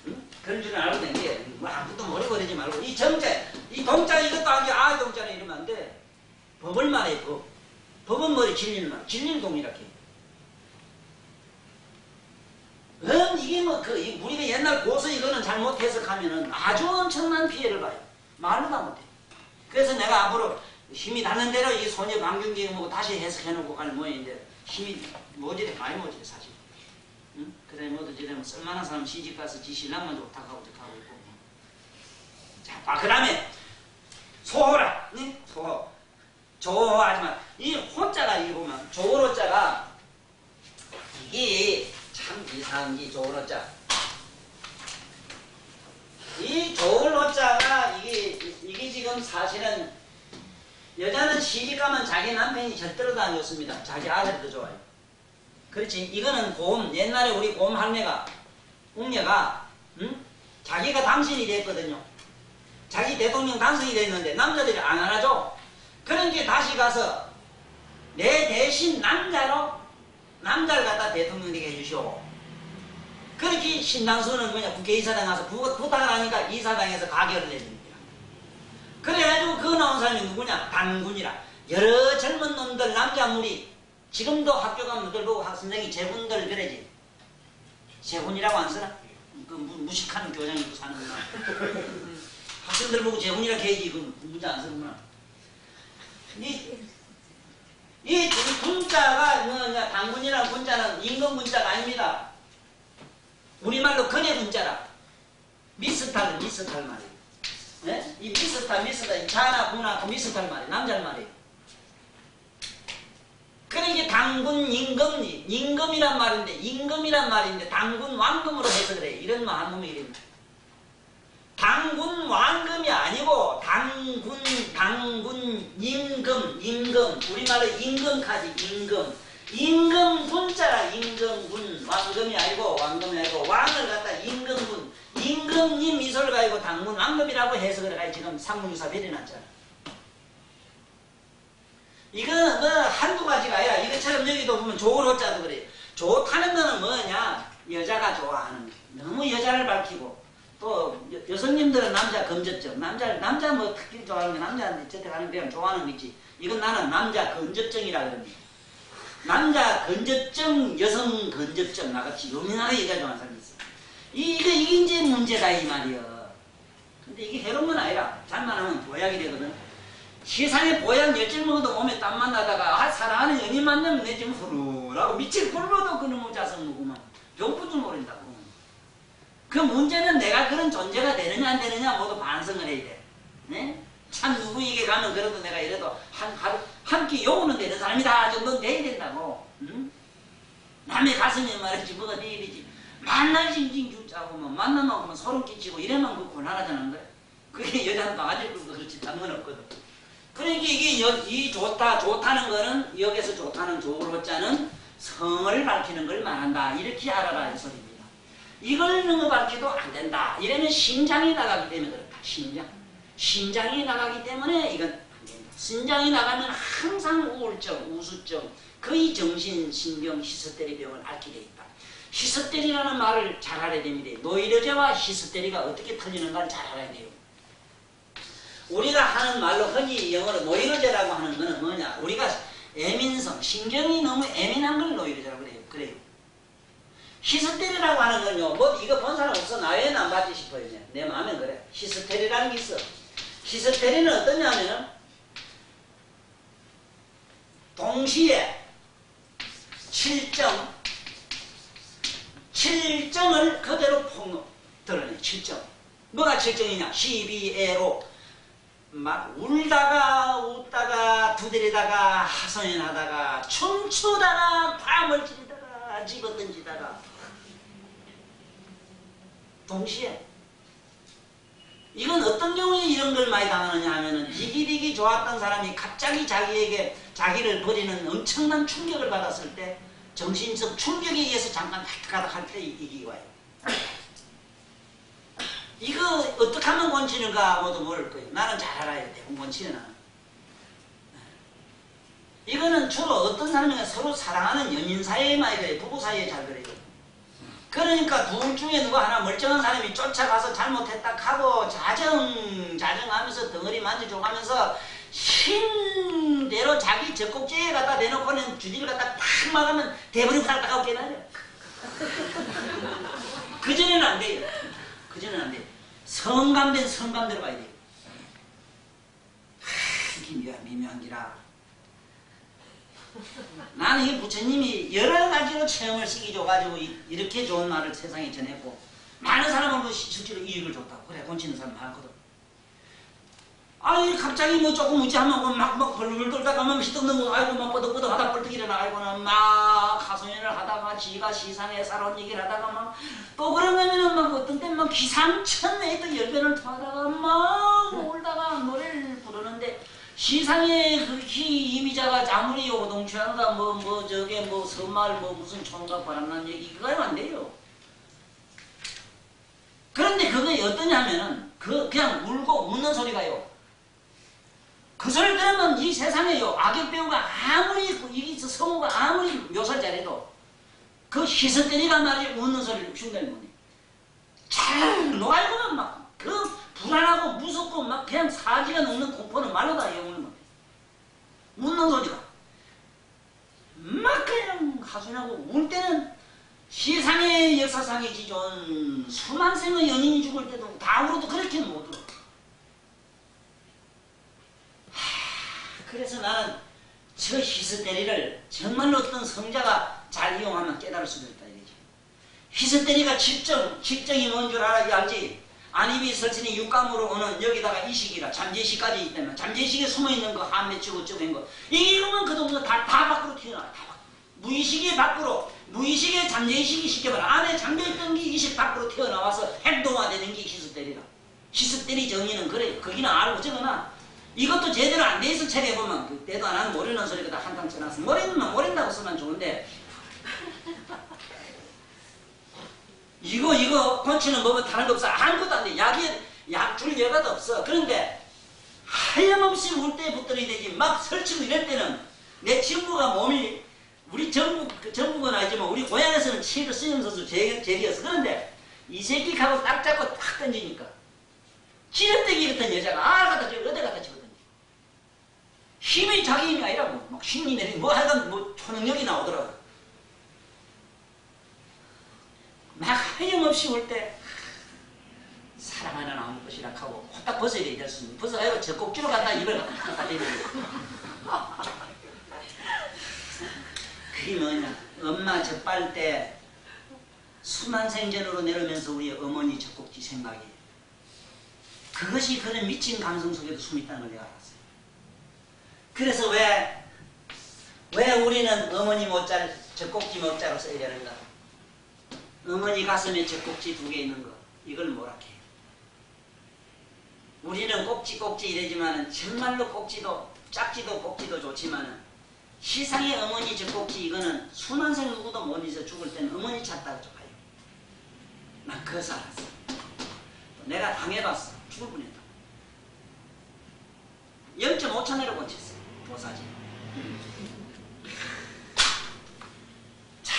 응? 그런 줄은 알고 댕겨. 뭐 아무것도 모르고되지 말고 이 정자, 이 동자 이것도 아기 동자는 이러면 안 돼. 법을 말해 법. 법은 뭐래 진리를 말해. 진리를 동이라 해. 이게 뭐 우리가 옛날 고서 이거는 잘못 해석하면은 아주 엄청난 피해를 봐요. 말로 다 못해. 그래서 내가 앞으로 힘이 닿는 대로 이 소녀 방경기를 보고 다시 해석해놓고 갈 모양인데 힘이 모질해 많이 모질해 사실. 응? 그래 모두 지금 쓸만한 사람 시집가서 지 신랑만 좋다고 하고 있고. 자, 그 다음에 소호라. 응? 소호. 조호하지만 이 호자가 이 보면 조호로자가 이게 참 이상한 게 조호로자. 이 조호로자가 이게 지금 사실은 여자는 시집가면 자기 남편이 절대로 다 안 좋습니다. 자기 아들이 더 좋아요. 그렇지. 이거는 고음, 옛날에 우리 고음 할매가, 웅녀가, 자기가 당신이 됐거든요. 자기 대통령 당선이 됐는데 남자들이 안 알아줘. 그러니까 다시 가서 내 대신 남자를 갖다 대통령 되게 해주시오. 그렇게 신당수는 그냥 국회의사당 가서 부탁을 하니까 이사당에서 가결을 해줍니다. 그래가지고 그 나온 사람이 누구냐? 단군이라. 여러 젊은 놈들 남자물이 지금도 학교 가면 너들 보고 선생이 재훈들 그래지. 재훈이라고 안 쓰나? 그 무식한 교장 입고 사는구나. 학생들 보고 재훈이라고 해야지. 그 문제 안 쓰는구나. 이 군자가 뭐냐? 단군이라는 군자는 임금 군자가 아닙니다. 우리말로 근혜 군자라. 미스탈 말이에요. 네? 이 미스탈, 자나 구나 그 미스탈 말이에요. 남자를 말이에요. 그러니까 당군 임금이란 말인데 당군 왕금으로 해석을 해요. 이런 말 한 놈이 이릅니다. 당군 왕금이 아니고 당군 임금 우리말로 임금까지 임금 군자라 임금군 왕금이 아니고 왕을 갖다 임금님 미소를 가지고 당군 왕금이라고 해석을 해가 지금 상문유사 배려놨잖아. 이거는 뭐 한두 가지가 아니라 이것처럼 여기도 보면 조로자도 그래요. 좋다는 거는 뭐냐? 여자가 좋아하는 거. 너무 여자를 밝히고 또 여성님들은 남자 건접적 남자 뭐 특히 좋아하는 게 남자한테 저택하는 거 좋아하는 거 있지. 이건 나는 남자 건접증이라 그럽니다. 남자 건접증, 여성 건접증 나같이 요민하게 얘기가 좋아하는 사람이 있어. 이게 이제 문제다 이 말이야. 근데 이게 해로운 건 아니라 잘만 하면 보약이 되거든. 세상에 보약 열질 먹어도 몸에 땀만 나다가 사랑하는 연인 만나면 내 지금 후루라고 미칠 굶어도 그놈의 자석 먹으면 병부줄 모른다고. 그 문제는 내가 그런 존재가 되느냐 안 되느냐 모두 반성을 해야 돼. 네? 참 누구에게 가면 그래도 내가 이래도 한 끼 요구는 되는 사람이다 정도는 돼야 된다고. 응? 남의 가슴에 말이지 뭐가 내 일이지. 만날 징징 죽자고 뭐 만나면 뭐 소름 끼치고 이래만 그 곤란하다는 거야. 그게 여자는 강아지를 끌고 그렇지 상관없거든. 그러니까 이게 이 좋다는 거는 여기서 좋다는 조로자는 성을 밝히는 걸 말한다. 이렇게 알아라 이 소리입니다. 이걸 너무 밝혀도 안 된다. 이러면 심장이 나가기 때문에 그렇다. 심장이 나가기 때문에 이건 안 된다. 심장이 나가면 항상 우울증, 우수증, 거의 정신신병, 히스테리병을 앓게 돼 있다. 히스테리라는 말을 잘 알아야 됩니다. 노이로제와 히스테리가 어떻게 틀리는가를 잘 알아야 돼요. 우리가 하는 말로 흔히 영어로 노이로제라고 하는 거는 뭐냐? 우리가 예민성, 신경이 너무 예민한 걸 노이로제라고 그래요. 히스테리라고 하는 건요, 뭐 이거 본 사람 없어? 나 외에는 안 봤지 싶어요. 내 마음엔 그래. 히스테리라는 게 있어. 히스테리는 어떠냐면 동시에 칠정을 그대로 드러내. 칠정. 뭐가 칠정이냐? 시비애로 막 울다가 웃다가 두드리다가 하소연하다가 춤추다가 밤을 지르다가 집어던지다가 동시에. 이건 어떤 경우에 이런 걸 많이 당하느냐 하면은 이기리기 좋았던 사람이 갑자기 자기에게 자기를 버리는 엄청난 충격을 받았을 때 정신적 충격에 의해서 잠깐 탁탁하다 할 때 이기 와요. 이거 어떻게 하면 권치는가 아무도 모를 거예요. 나는 잘 알아요. 대부분 권치는 나는. 이거는 주로 어떤 사람이 서로 사랑하는 연인 사이에만 그래요. 부부 사이에 잘 그래요. 그러니까 둘 중에 누가 하나 멀쩡한 사람이 쫓아가서 잘못했다 하고 자정하면서 덩어리 만져주고 하면서 힘대로 자기 젖꼭지에 갖다 대놓고는 주디를 갖다 팍 막으면 대버리고 살다가 깨나요. 그전에는 안 돼요. 그전에는 안 돼요. 성감된 성감대로 가야 돼요. 이게 미묘한 기라. 나는 이 부처님이 여러 가지로 체험을 시켜줘가지고 이렇게 좋은 말을 세상에 전했고 많은 사람은 실제로 이익을 줬다고. 그래 곤치는 사람 많거든. 아니 갑자기 뭐 조금 우지하면 막 벌벌 돌다가 막 시동 넘고 아이고 막 뻐덕뻐덕하다 뻘떡 일어나 아이고는 막 하소연을 하다가 지가 시상에 살아온 얘기를 하다가 막 또 그러면은 막 어떤 때 막 기상천외에 또 열변을 토하다가 막 울다가 노래를 부르는데 시상에 그렇게 이미자가 아무리 요동치한가 뭐 저게 뭐 선말 뭐 무슨 총각 바람난 얘기 그거 하면 안 돼요. 그런데 그게 어떠냐면은 그냥 울고 웃는 소리가요. 그 소리를 들으면 이 세상에요 악역 배우가 아무리 이 성우가 아무리 묘사를 잘해도 그 히스테리가 말이 웃는 소리를 흉내를 못내. 잘 알고는 막 그 불안하고 무섭고 막 그냥 사지가 녹는 공포는 말로 다 영을 못해. 웃는 소리가 막 그냥 하소연하고 울 때는 세상의 역사상에 지존 수만 생의 연인이 죽을 때도 다 울어도 그렇게는 못 울어. 그래서 나는 저 히스테리를 정말로 어떤 성자가 잘 이용하면 깨달을 수도 있다 이거지. 히스테리가 집정이 뭔 줄 알지? 안입이 설친이 육감으로 오는 여기다가 이식이라 잠재식까지 있다면 잠재식에 숨어있는 거 한매치고 어쩌고 거 이거면 그동안 다 밖으로 튀어나와. 다 무의식이 밖으로 무의식의 잠재의식이 시켜봐라. 안에 잠겨있던 게 이식 밖으로 튀어나와서 행동화되는 게 히스테리라. 기습대리 정의는 그래요. 거기는 알고 적어놔. 이것도 제대로 안 돼 있어 책에 보면 그때도 안 하는 모르는 소리가 다 한탕 쳐놨어. 모른다고 쓰면 좋은데 이거 고치는 법은 다른 거 없어. 아무것도 안 돼. 약 줄 여가도 없어. 그런데 하염없이 울 때 붙들어야 되지. 막 설치고 이럴 때는 내 친구가 몸이 우리 전북은 아니지만 우리 고향에서는 치료 쓰임 선수 제리였어. 그런데 이 새끼 가고 딱 잡고 딱 던지니까 기름대기 같은 여자가 갖다 치고 어디 갖다 치거든요. 힘이 자기 힘이 아니라고 막 신이 내리고 뭐 하여간 뭐 초능력이 나오더라고. 막 하염없이 올 때 사람 하나 나오는 것이라 하고 딱 벗어야 돼. 벗어가지고 젖꼭지로 갖다 입을 갖다 대고 그게 뭐냐. 엄마 젖빨 때 수만생전으로 내려오면서 우리 어머니 젖꼭지 생각이 그것이 그런 미친 감성 속에도 숨있다는 걸 내가 알았어요. 그래서 왜 우리는 어머니 못잘 젖꼭지 먹자로 써야 되는가. 어머니 가슴에 젖꼭지 2개 있는 거 이걸 뭐라 해요. 우리는 꼭지 이래지만은 정말로 꼭지도 짝지도 꼭지도 좋지만은 시상의 어머니 젖꼭지 이거는 수만생 누구도 못 잊어. 죽을 때는 어머니 찾다가 좋아요. 난 그것을 알았어. 내가 당해봤어. 죽을 뻔했다. 0.5초 내로 고쳤어요. 보사지. 자,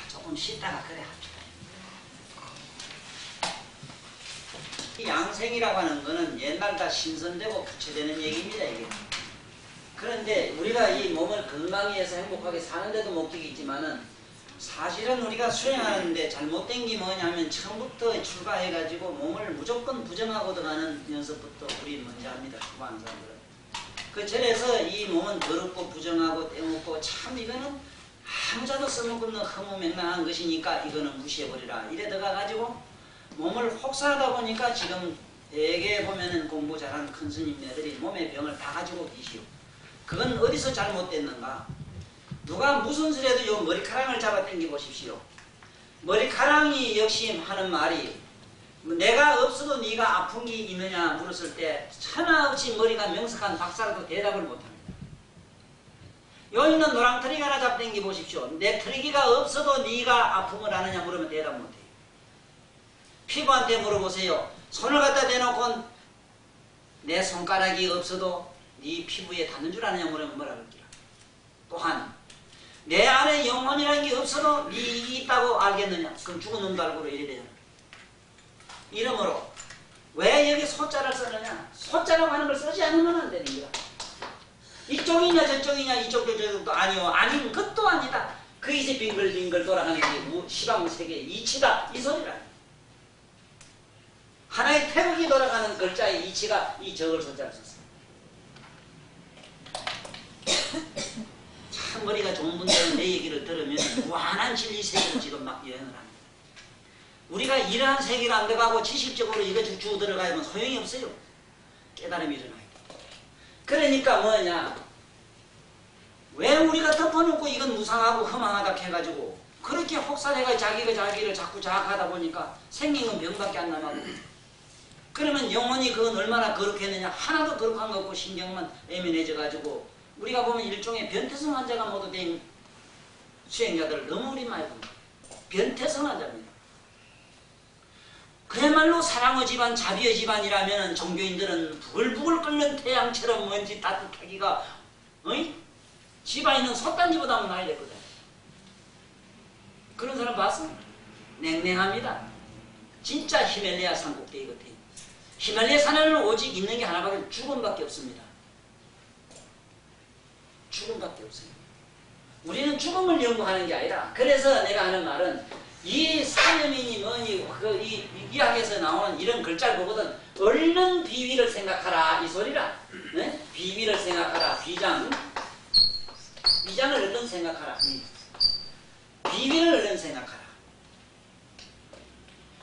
조금 쉬다가 그래 합시다. 이 양생이라고 하는 거는 옛날 다 신선되고 부채되는 얘기입니다. 이게. 그런데 우리가 이 몸을 건강히 해서 행복하게 사는데도 목적이 있지만은 사실은 우리가 수행하는데 잘못된 게 뭐냐면 처음부터 출발해가지고 몸을 무조건 부정하고 들어가는 연습부터 우리 먼저 합니다. 초보하는 사람들은. 그 절에서 이 몸은 더럽고 부정하고 떼먹고 참 이거는 아무자도 써먹는 허무맹랑한 것이니까 이거는 무시해버리라. 이래 들어가가지고 몸을 혹사하다 보니까 지금 대개 보면은 공부 잘하는 큰 스님네들이 몸의 병을 다 가지고 계시오. 그건 어디서 잘못됐는가? 누가 무슨 소리해도 요 머리카락을 잡아 당겨 보십시오. 머리카락이 역시 하는 말이 내가 없어도 네가 아픈 게 있느냐 물었을 때 하나없이 머리가 명석한 박사라도 대답을 못합니다. 여기 있는 노랑트리기 하나 잡아 당겨 보십시오. 내 트리기가 없어도 네가 아픔을 아느냐 물으면 대답 못해요. 피부한테 물어보세요. 손을 갖다 대놓고 내 손가락이 없어도 네 피부에 닿는 줄 아느냐 물으면 뭐라 그럴게요. 또한 내 안에 영혼이라는 게 없어도 네 이게 있다고 알겠느냐. 그럼 죽은 놈도 알고 이래 돼요. 이러므로 왜 여기 소자를 쓰느냐. 소자라고 하는 걸 쓰지 않으면 안 되는 거야. 이쪽이냐 저쪽이냐 이쪽도 저쪽도 아니요. 아닌 것도 아니다. 그 이제 빙글빙글 돌아가는 게 시방 세계 이치다. 이 소리라. 하나의 태극이 돌아가는 글자의 이치가 이 적을 소자를 썼어요. 참 머리가 좋은 분들은 내 얘기를 들으면 무한한 진리 세계로 지금 막 여행을 합니다. 우리가 이러한 세계를 안 들어가고 지식적으로 이거 쭉 들어가면 소용이 없어요. 깨달음이 일어나야 돼. 그러니까 뭐냐. 왜 우리가 덮어놓고 이건 무상하고 허망하다 해가지고 그렇게 혹사해가 자기가 자기를 자꾸 자학하다 보니까 생긴 건 병밖에 안 남아고 그러면 영혼이 그건 얼마나 거룩했느냐. 하나도 거룩한 거 없고 신경만 애매해져가지고 우리가 보면 일종의 변태성 환자가 모두 된 수행자들 너무 우리 많이 봅니다. 변태성 환자입니다. 그야말로 사랑의 집안, 자비의 집안이라면 종교인들은 부글부글 끓는 태양처럼 먼지 따뜻하기가 집안에 있는 솥단지보다 나야 되거든. 그런 사람 봤어? 냉랭합니다. 진짜 히말라야 산 꼭대기 같아요. 히말라야 산에는 오직 있는 게 하나밖에 죽음밖에 없습니다. 죽음밖에 없어요. 우리는 죽음을 연구하는 게 아니라 그래서 내가 하는 말은 이 사념이니 뭐니 이 학에서 나오는 이런 글자를 보거든 얼른 비위를 생각하라 이 소리라. 네? 비위를 생각하라. 비장을 얼른 생각하라. 비위를 얼른 생각하라.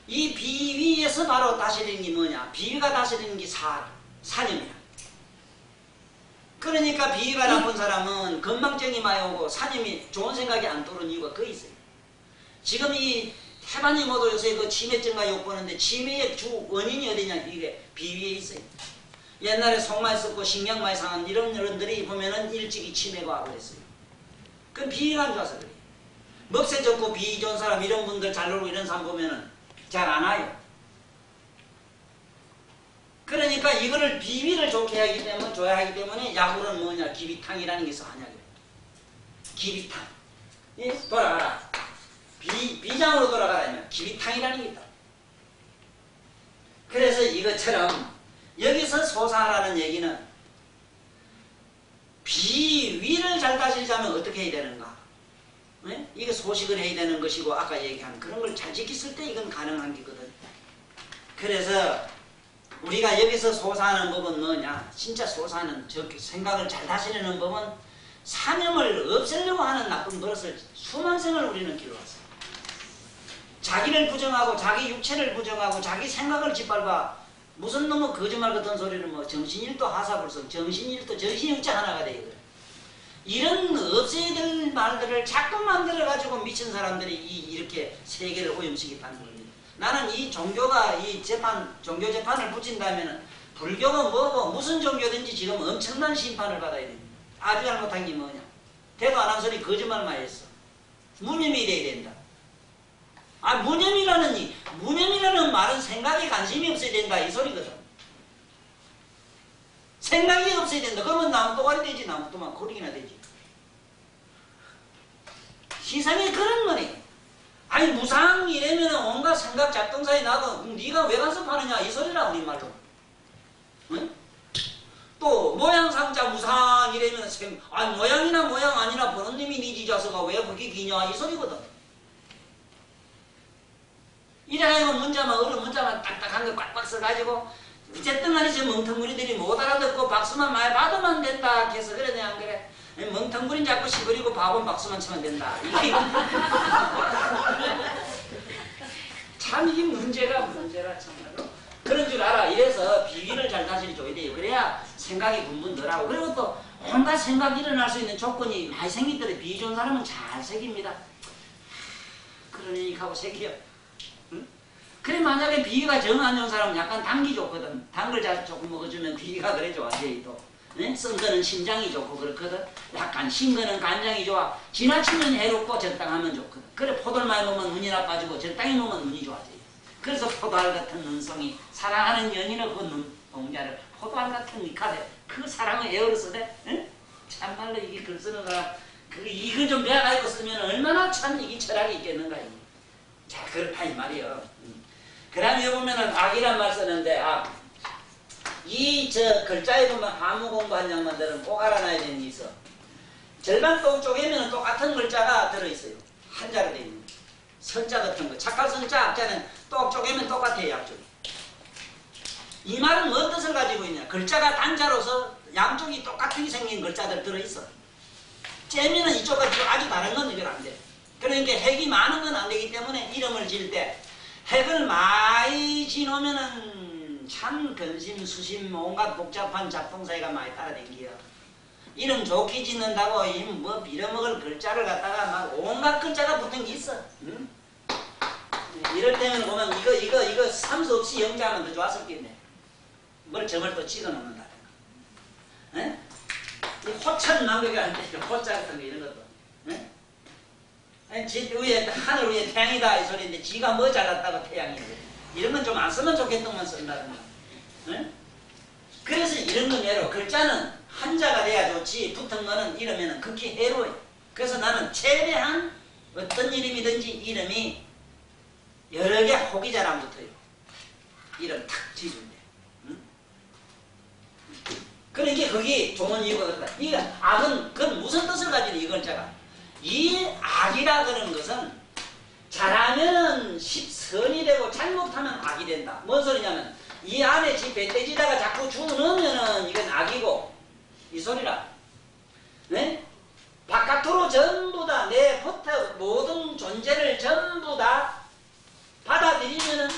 이 비위에서 바로 다스리는 게 뭐냐. 비위가 다스리는 게 사념이야. 그러니까 비위가 나쁜 사람은 건망증이 많이 오고 사념이 좋은 생각이 안 떠오르는 이유가 거기 있어요. 지금 이 해반이 모두 요새 그 치매증과 욕보는데 치매의 주 원인이 어디냐? 이게 비위에 있어요. 옛날에 속 많이 썩고 신경 많이 상한 이런 어른들이 보면은 일찍이 치매가 와고 그랬어요. 그건 비위가 안 좋아서 그래요. 먹새 좋고 비위 좋은 사람 이런 분들 잘 놀고 이런 사람 보면은 잘 안 와요. 그러니까 이거를 비위를 좋게 하기 때문에 줘야 하기 때문에 약으로는 뭐냐? 기비탕이라는 게 있어. 한약에 기비탕. 예? 돌아가라. 비장으로 돌아가라면 기비탕이라는 게 있다. 그래서 이것처럼 여기서 소사하라는 얘기는 비위를 잘 다스리자면 어떻게 해야 되는가? 네? 이게 소식을 해야 되는 것이고 아까 얘기한 그런 걸 잘 지켰을 때 이건 가능한 게거든. 그래서 우리가 여기서 소사하는 법은 뭐냐? 진짜 소사하는 생각을 잘 다스리는 법은 사명을 없애려고 하는 나쁜 버릇을 수만 생을 우리는 길러왔어요. 자기를 부정하고 자기 육체를 부정하고 자기 생각을 짓밟아 무슨 놈의 거짓말 같은 소리를 뭐 정신일도 하사불성 정신일도 정신일자 하나가 되거든. 이런 없애야 될 말들을 자꾸 만들어가지고 미친 사람들이 이렇게 세계를 오염시키는 겁니다. 나는 이 종교가 이 종교 재판을 붙인다면은 불교가 뭐고 무슨 종교든지 지금 엄청난 심판을 받아야 됩니다. 아주 잘못한 게 뭐냐? 대도 안 한 소리 거짓말만 했어. 무념이 돼야 된다. 무념이라는 말은 생각에 관심이 없어야 된다 이 소리거든. 생각이 없어야 된다. 그러면 나무도가리 되지. 나무도만 고리기나 되지. 시상에 그런 거네. 아니 무상 이래면 온갖 생각 작동사에 나도 네가 왜 가서 파느냐 이 소리라 우리말로. 응? 또 모양상자 무상 이래면 아니 모양이나 모양 아니나 보는 놈이 네 지자서가 왜 그렇게 기냐 이 소리거든. 이래가지고 문자만 딱딱한 거 꽉꽉 써가지고 어쨌든 간에 저 멍텅구리들이 못 알아듣고 박수만 많이 받으면 된다 해서 그러네 안 그래? 멍텅구리는 자꾸 시부리고 바보는 박수만 치면 된다. 참 이게 문제라 참말로. 그런 줄 알아. 이래서 비위를 잘 다스려줘야 돼요. 그래야 생각이 분분 덜하고 그리고 또 온갖 생각이 일어날 수 있는 조건이 많이 생기더래. 비위 좋은 사람은 잘 새깁니다. 그러니까 하고 새겨. 응? 그래 만약에 비위가 정 안 좋은 사람은 약간 당기 좋거든. 단 걸 잘 조금 먹어주면 비위가 그래 좋아져요 또. 네? 쓴 거는 심장이 좋고 그렇거든. 약간 신 거는 간장이 좋아. 지나치면 해롭고 적당하면 좋거든. 그래 포도를 많이 먹으면 눈이 나빠지고 적당히 먹으면 눈이 좋아져요. 그래서 포도알 같은 눈송이 사랑하는 연인의 그 눈동자를 포도알 같은 니카데 그 사랑을 에어로 쓰대. 응? 참말로 이게 글 쓰는 사람 이거 좀 배워가지고 쓰면 얼마나 참 이게 철학이 있겠는가 이게. 자 그렇다 이 말이요. 그 다음에 보면은 악이란 말 쓰는데 이 글자에 보면 한무 공부한 양반들은 꼭 알아놔야 되는 게 있어. 절반 쪼개면 똑같은 글자가 들어있어요. 한자로 되어 있는 선자 같은 거. 착할 선자 악자는 똑 쪼개면 똑같아요. 양쪽이. 이 말은 뭔 뜻을 가지고 있냐. 글자가 단자로서 양쪽이 똑같이 생긴 글자들 들어있어. 째면은 이쪽과 이쪽 아주 다른 건 이건 안 돼. 그러니까 핵이 많은 건 안 되기 때문에 이름을 지을 때 핵을 많이 지놓으면은 참 근심, 수심, 온갖 복잡한 잡동사이가 많이 따라댕겨. 이름 좋게 짓는다고 뭐 빌어먹을 글자를 갖다가 막 온갖 글자가 붙은 게 있어. 응? 이럴 때는 보면 이거 삼수 없이 영자하면 더 좋았었겠네. 뭘 점을 또 찍어 놓는다. 이 호천 만국이 안 돼. 호자 같은 거 이런 것도. 응? 하늘 위에 태양이다 이 소리인데 지가 뭐 잘났다고 태양이 이런 건 좀 안 쓰면 좋겠다만 쓴다는 거야. 응? 그래서 이런 건 예로 글자는 한자가 돼야 좋지 붙은 거는 이러면은 극히 해로워요. 그래서 나는 최대한 어떤 이름이든지 이름이 여러 개 혹이 잘 안 붙어요. 이름 탁 지준대. 응? 그러니까 그게 좋은 이유가 그렇다. 이게 악은 그건 무슨 뜻을 가지는 이 글자가. 이 악이라 그러는 것은 잘하면 선이 되고 잘못하면 악이 된다. 뭔 소리냐면 이 안에 지 배때지다가 자꾸 주워넣으면은 이건 악이고 이 소리라. 네? 바깥으로 전부 다 내 모든 존재를 전부 다 받아들이면은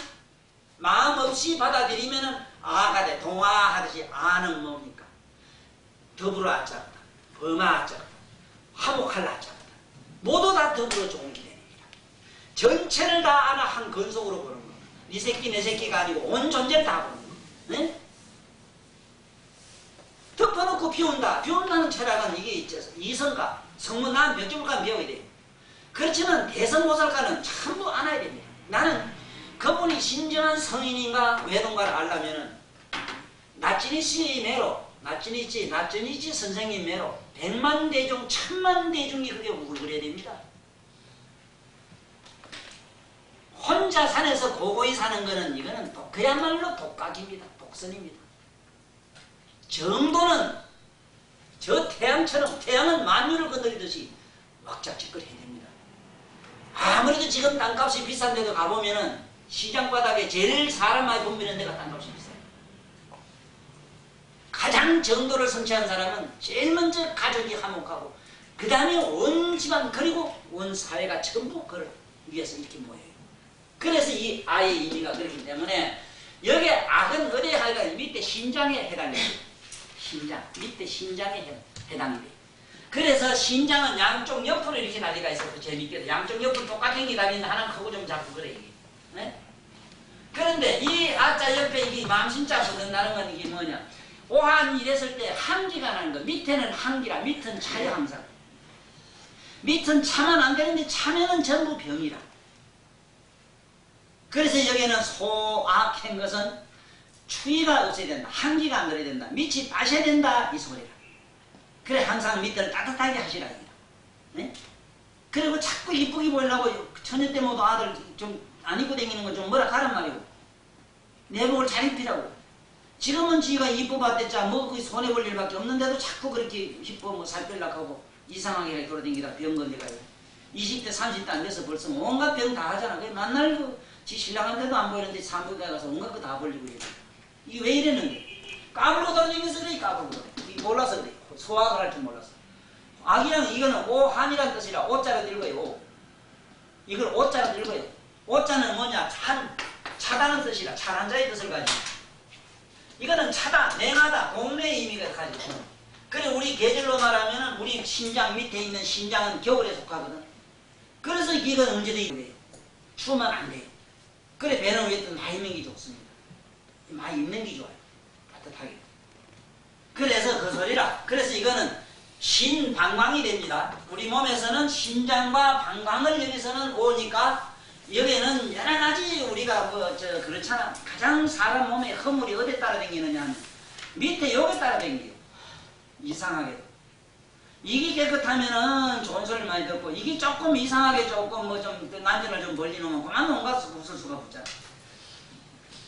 마음 없이 받아들이면은 아가 돼. 동화하듯이 아는 뭡니까? 더불어 아짝다. 범아 아짝다. 화목할 아짝다. 모두 다 더불어 좋은 게 되는 거다. 전체를 다 하나 한 근속으로 보는 거. 네 새끼 내 새끼가 아니고 온 존재를 다 보는 거. 네? 덮어놓고 비운다. 비운다는 철학은 이게 있죠. 이성가, 성문 난 몇 줄간 배워야 돼요. 그렇지만 대성모살가는 전부 알아야 됩니다. 나는 그분이 진정한 성인인가 외동가를 알려면은 나찌니치 매로, 나찌니치 선생님 매로 100만 대중, 1000만 대중이 그게 울그려야 됩니다. 혼자 산에서 고고히 사는 거는 이거는 그야말로 독각입니다. 독선입니다. 정도는 저 태양처럼 태양은 만유를 건드리듯이 왁자지껄 해야 됩니다. 아무래도 지금 땅값이 비싼 데도 가보면은 시장 바닥에 제일 사람 많이 붐비는 데가 땅값이 비싸요. 가장 정도를 성취한 사람은 제일 먼저 가족이 화목하고 그 다음에 온 집안 그리고 온 사회가 전부 그를 위해서 이렇게 모여요. 그래서 이 아의 의미가 그렇기 때문에 여기 악은 어디에 하니까 밑에 신장에 해당이 돼요. 신장, 밑에 신장에 해당이 돼요. 그래서 신장은 양쪽 옆으로 이렇게 난리가 있어서 재밌게도 양쪽 옆으로 똑같은 게 다니는데 하나는 크고 좀 작고 그래 이게. 네? 그런데 이 아자 옆에 이게 마음신자 붙는다는 건 이게 뭐냐? 오한 이랬을 때 한기가 나는 거. 밑에는 한기라. 밑은 차요 항상. 밑은 차면 안 되는데 차면은 전부 병이라. 그래서 여기는 소악한 것은 추위가 없어야 된다. 한기가 안 들어야 된다. 밑이 빠셔야 된다. 이 소리라. 그래 항상 밑을 따뜻하게 하시라. 네? 그리고 자꾸 이쁘게 보이려고 처녀 때 모두 아들 좀 안 입고 다니는 건 좀 뭐라 가란 말이고. 내복을 잘 입히라고. 지금은 지가 이뻐 봤댔자 뭐 그 손해 볼 일밖에 없는데도 자꾸 그렇게 이뻐 뭐 살 빼려고 하고 이상하게 돌아다니다 병 걸려가지고 20대 30대 안 돼서 벌써 온갖 병 다 하잖아. 그래 만날 지 신랑한테도 안 보이는데 산부인과에 가서 온갖 거 다 벌리고 이래. 이게 왜 이랬는데? 까불고 돌아다니면서 그래 까불고 그래. 몰라서 그래. 소화를 할 줄 몰라서. 악이란 이거는 오한이란 뜻이라 오자로 읽어요. 오. 이걸 오자로 읽어요. 오자는 뭐냐? 차다는 뜻이라 찬한 자의 뜻을 가지고. 이거는 차다, 냉하다, 동네의 의미가 가지고. 그래 우리 계절로 말하면은 우리 신장 밑에 있는 신장은 겨울에 속하거든. 그래서 이건 언제든 돼요. 추우면 안 돼요. 그래 배는 위에 많이 입는 게 좋습니다. 많이 입는 게 좋아요. 따뜻하게. 그래서 그 소리라. 그래서 이거는 신방광이 됩니다. 우리 몸에서는 신장과 방광을 여기서는 오니까 여기는 여러 가지 우리가 그렇잖아. 가장 사람 몸에 허물이 어디에 따라 다니느냐 하면 밑에 여기 따라 다니요. 이상하게도. 이게 깨끗하면은 좋은 소리를 많이 듣고 이게 조금 이상하게 조금 뭐 좀 난전을 좀 벌리면 그만 온갖 구설수가 붙잖아.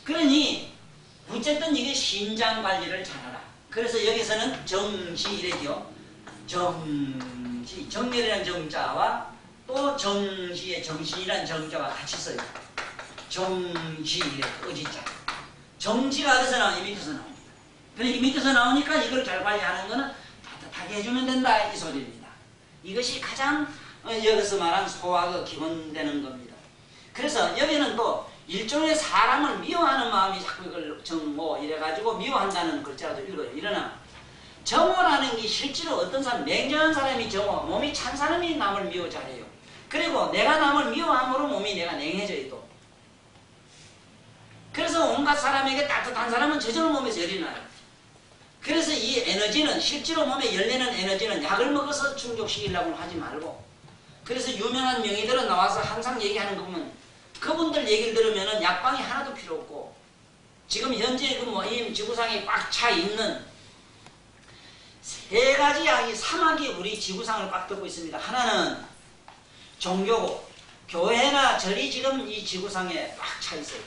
그러니 어쨌든 이게 신장 관리를 잘하라. 그래서 여기서는 정시 이래죠. 정시, 정렬이라는 정자와 또 정시의 정신이라는 정자가 같이 써요. 정시 이래, 어지자. 정시가 어디서 나오냐? 밑에서 나옵니다. 그러니까 밑에서 나오니까 이걸 잘 관리하는 거는 따뜻하게 해주면 된다 이 소리입니다. 이것이 가장 여기서 말한 소화가 기본되는 겁니다. 그래서 여기는 또 일종의 사람을 미워하는 마음이 자꾸 이걸 정모 이래가지고 미워한다는 글자도 읽어요. 일어나 정오라는 게 실제로 어떤 사람, 냉정한 사람이 정오, 몸이 찬 사람이 남을 미워 잘해요. 그리고 내가 남을 미워함으로 몸이 내가 냉해져요 또. 그래서 온갖 사람에게 따뜻한 사람은 저절로 몸에서 열이 나요. 그래서 이 에너지는 실제로 몸에 열리는 에너지는 약을 먹어서 충족시키려고 하지 말고 그래서 유명한 명의들은 나와서 항상 얘기하는 거 보면 그분들 얘기를 들으면 약방이 하나도 필요 없고 지금 현재 이 지구상에 꽉 차 있는 세 가지 약이 사막이 우리 지구상을 꽉 덮고 있습니다. 하나는 종교고 교회나 절이 지금 이 지구상에 꽉 차 있어요.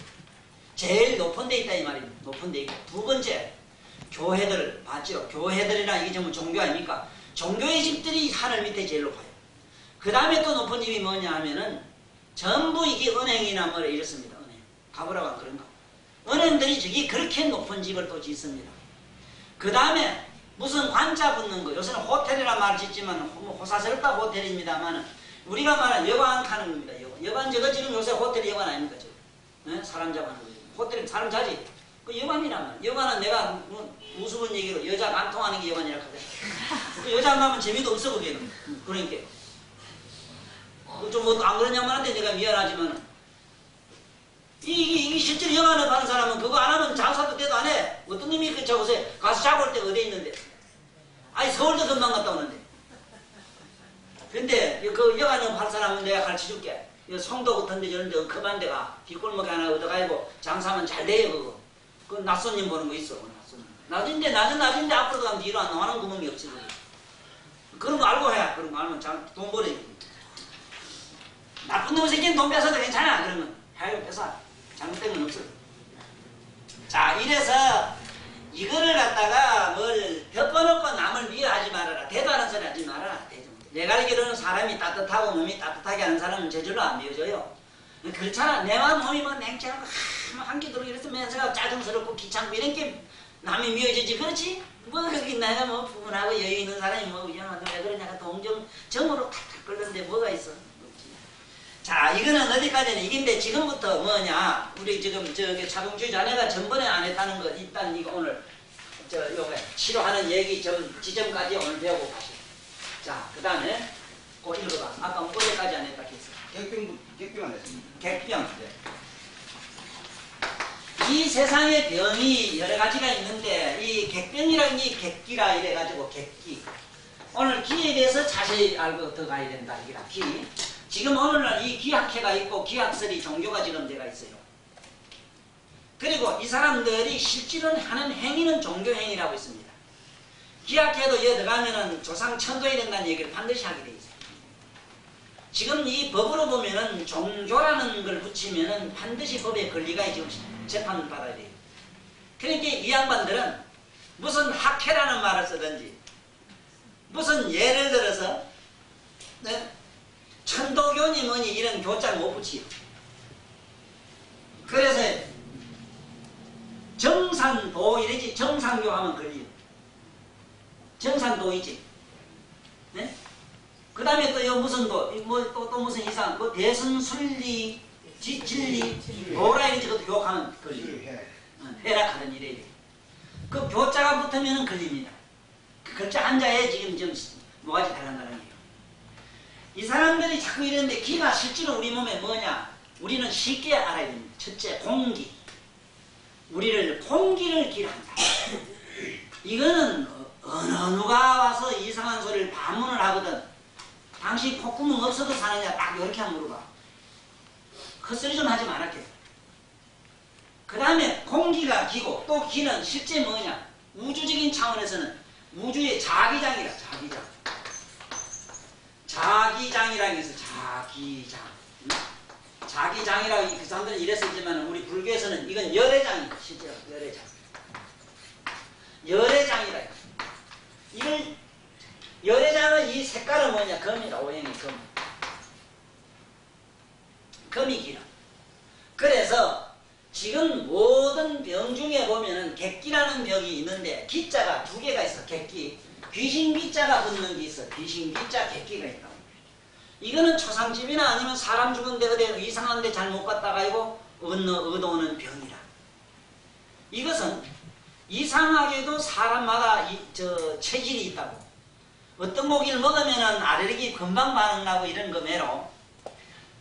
제일 높은 데 있다 이 말입니다. 높은 데 있고 두 번째 교회들 맞죠? 교회들이나 이게 전부 종교 아닙니까? 종교의 집들이 하늘 밑에 제일 높아요. 그 다음에 또 높은 집이 뭐냐 하면은 전부 이게 은행이나 뭐래 이렇습니다. 은행. 가보라고 한 그런가. 은행들이 저기 그렇게 높은 집을 또 짓습니다. 그 다음에 무슨 관자 붙는 거. 요새는 호텔이라 말을 짓지만 호사스럽다 호텔입니다만 우리가 말하는 여관 가는 겁니다. 여관 저거 지금 요새 호텔이 여관 아닙니까? 저거. 네? 사람 잡아는 거죠. 호텔은 사람 자지. 그 여관이란 말. 여관은 내가 우스운 얘기로 여자가 안 통하는 게 여관이라고 하잖아. 그 여자 안 가면 재미도 없어 보기에는. 그러니까. 좀안 그러냐면 한데 내가 미안하지만 이 실제로 영화를 하는 사람은 그거 안 하면 장사도 돼도 안 해. 어떤 놈이 그 저곳에 가서 자고 올 때 어디 있는데? 아니 서울도 금방 갔다 오는데. 근데 그 영화는 할 사람은 내가 가르쳐 줄게. 송도 같은 데 저런 데 급한 데가 뒷골목에 하나 얻어가지고 장사하면 잘 돼요 그거. 그 낯손님 보는 거 있어. 낯손님. 낮은데 앞으로 가면 뒤로 안 나가는 구멍이 없지. 그거. 그런 거 알고 해. 그런 거 알면 돈 벌어야 돼. 나쁜 놈 새끼는 돈 뺏어도 괜찮아. 그러면 해요 뺏어. 잘못된 건 없어. 자, 이래서 이거를 갖다가 뭘 덮어놓고 남을 미워하지 말아라. 대단한 소리 하지 말아라. 내가 알기로는 사람이 따뜻하고 몸이 따뜻하게 하는 사람은 제대로 안 미워져요. 그렇잖아. 내만 몸이 뭐 냉철하고 한기 들고 이래서 면세가 짜증스럽고 귀찮고 이런 게 남이 미워지지. 그렇지? 뭐 그게 내가 뭐 부분하고 여유 있는 사람이 뭐 의견하는데 왜 그러냐가 정으로 탁탁 끓는데 뭐가 있어. 자, 이거는 어디까지는 이긴데 지금부터 뭐냐, 우리 지금 저기 차동주의 자네가 전번에 안 했다는 거 일단 이거 오늘 요거 치료하는 얘기 지점까지 오늘 배우고 가시죠. 자, 그 다음에 그거 읽어봐. 아까 어디까지 안 했다 했어? 객병 안 했습니다. 객병. 이 세상에 병이 여러 가지가 있는데 이 객병이라는 게 객기라 이래가지고 객기. 오늘 기에 대해서 자세히 알고 더 가야 된다. 이기라 기. 지금 오늘날 이 기학회가 있고 기학설이 종교가 지금 되어 있어요. 그리고 이 사람들이 실제로 하는 행위는 종교행위라고 있습니다. 기학회도 여기 들어가면은 조상 천도해야 된다는 얘기를 반드시 하게 돼 있어요. 지금 이 법으로 보면은 종교라는 걸 붙이면은 반드시 법에 권리가 지금 재판을 받아야 돼요. 그러니까 이 양반들은 무슨 학회라는 말을 쓰든지 무슨 예를 들어서 네? 천도교니 뭐니 이런 교자를 못 붙이요. 그래서 정산도 이러지 정상교 하면 걸리요. 정산도이지. 네? 그 다음에 또 무슨 도, 또 무슨 이상, 그 대승순리, 진리, 도라 이러지 그것도 교하면 걸리요. 해락하는 일에. 그 교자가 붙으면 걸립니다. 그 글자 한자에 지금 뭐가지 달랑달랑해요. 이 사람들이 자꾸 이러는데 기가 실제로 우리 몸에 뭐냐? 우리는 쉽게 알아야 됩니다. 첫째, 공기. 우리를 공기를 기란다. 이거는 어느 누가 와서 이상한 소리를 반문을 하거든. 당신 콧구멍 없어도 사느냐? 딱 이렇게 한번 물어봐. 헛소리 좀 하지 말았게. 그 다음에 공기가 기고 또 기는 실제 뭐냐? 우주적인 차원에서는 우주의 자기장이라. 자기장이라는 게 있어. 자기장. 자기장이라고 그 사람들은 이래서 있지만 우리 불교에서는 이건 열애장이다. 실제로 열애장. 열애장이라. 이걸 열애장의 이 색깔은 뭐냐? 금이라. 오행이 금. 금이 기라. 그래서 지금 모든 병 중에 보면은 객기라는 병이 있는데 기자가 두 개가 있어. 객기. 귀신 기자가 붙는 게 있어. 귀신 기자 객기가 있다고. 이거는 초상집이나 아니면 사람 죽은 데 어디 이상한 데 잘못 갔다가 이거 얻어오는 병이라. 이것은 이상하게도 사람마다 체질이 있다고. 어떤 고기를 먹으면 알레르기 금방 반응나고 이런 거 매로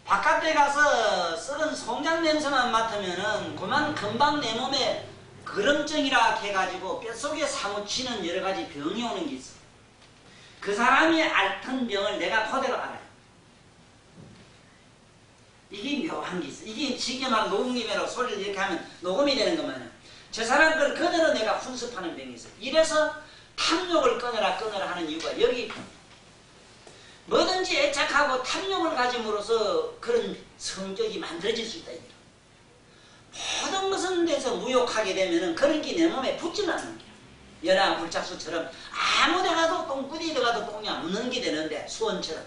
바깥에 가서 썩은 송장 냄새만 맡으면은 그만 금방 내 몸에 거름증이라 해가지고 뼛속에 사무치는 여러 가지 병이 오는 게 있어. 그 사람이 앓던 병을 내가 그대로 알아요. 이게 묘한 게 있어. 이게 쉽게 말 녹음기매로 소리를 이렇게 하면 녹음이 되는 것만은 저 사람 걸 그대로 내가 훈습하는 병이 있어. 이래서 탐욕을 끊어라 하는 이유가 여기 뭐든지 애착하고 탐욕을 가짐으로써 그런 성적이 만들어질 수 있다. 모든 것은 데서 무욕하게 되면은 그런 게 내 몸에 붙지는 않는 거야. 연화 불착수처럼 아무 데 가도 똥꾸디 데 가도 똥이 안 묻는 게 되는데 수원처럼.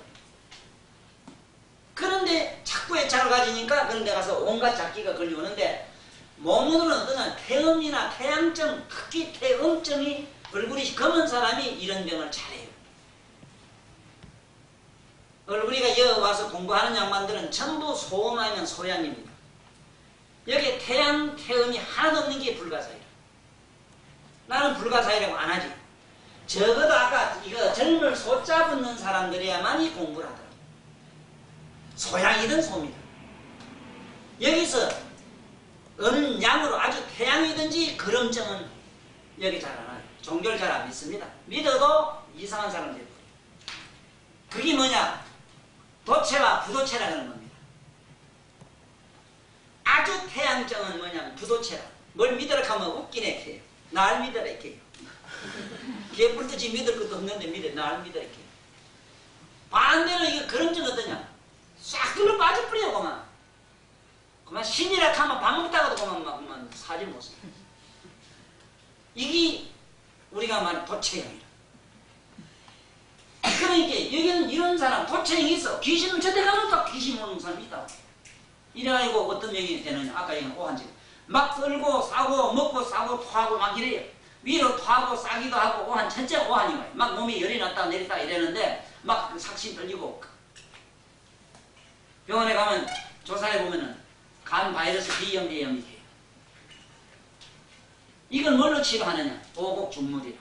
그런데 자꾸 애착을 가지니까 그런 데 가서 온갖 잡기가 걸려오는데 몸으로는 어떤 태음이나 태양증, 특히 태음증이 얼굴이 검은 사람이 이런 병을 잘해요. 얼굴이가 여기 와서 공부하는 양반들은 전부 소음 아니면 소양입니다. 여기에 태양, 태음이 하나도 없는 게 불가사의라. 나는 불가사의라고 안 하지. 적어도 아까 이거 젊을 소자 붙는 사람들이야만이 공부를 하더라고. 소양이든 소입니다. 여기서 어느 양으로 아주 태양이든지 그럼증은 여기 잘 안 와요. 종교를 잘 안 믿습니다. 믿어도 이상한 사람들. 그게 뭐냐? 도체와 부도체라는 겁니다. 아주 태양증은 뭐냐면 부도체라. 뭘 믿으라 하면 웃기네 캐요. 날 믿으라 캐요. 개뿔듯이 믿을 것도 없는데 날 믿으라 캐요. 반대로 이게 그럼증 어떠냐? 싹 들어 빠져버려 그만 신이라 하면 밥 먹다가도 그만 사지 못해. 이게 우리가 말하는 도체형이라. 그러니까 여기는 이런 사람 도체형이 있어. 귀신은 저대 가면 또 귀신 오는 사람이 있다. 이래가지고 어떤 명이 되느냐. 아까 얘기한 오한지 막 떨고 싸고 먹고 싸고 토하고 막 이래요. 위로 토하고 싸기도 하고 오한 전체 오한인 거예요. 막 몸이 열이 났다 내렸다 이러는데 막 삭신 떨리고. 병원에 가면 조사해 보면은 간 바이러스 B형이에요. 이걸 뭘로 치료하느냐? 오곡중물이라.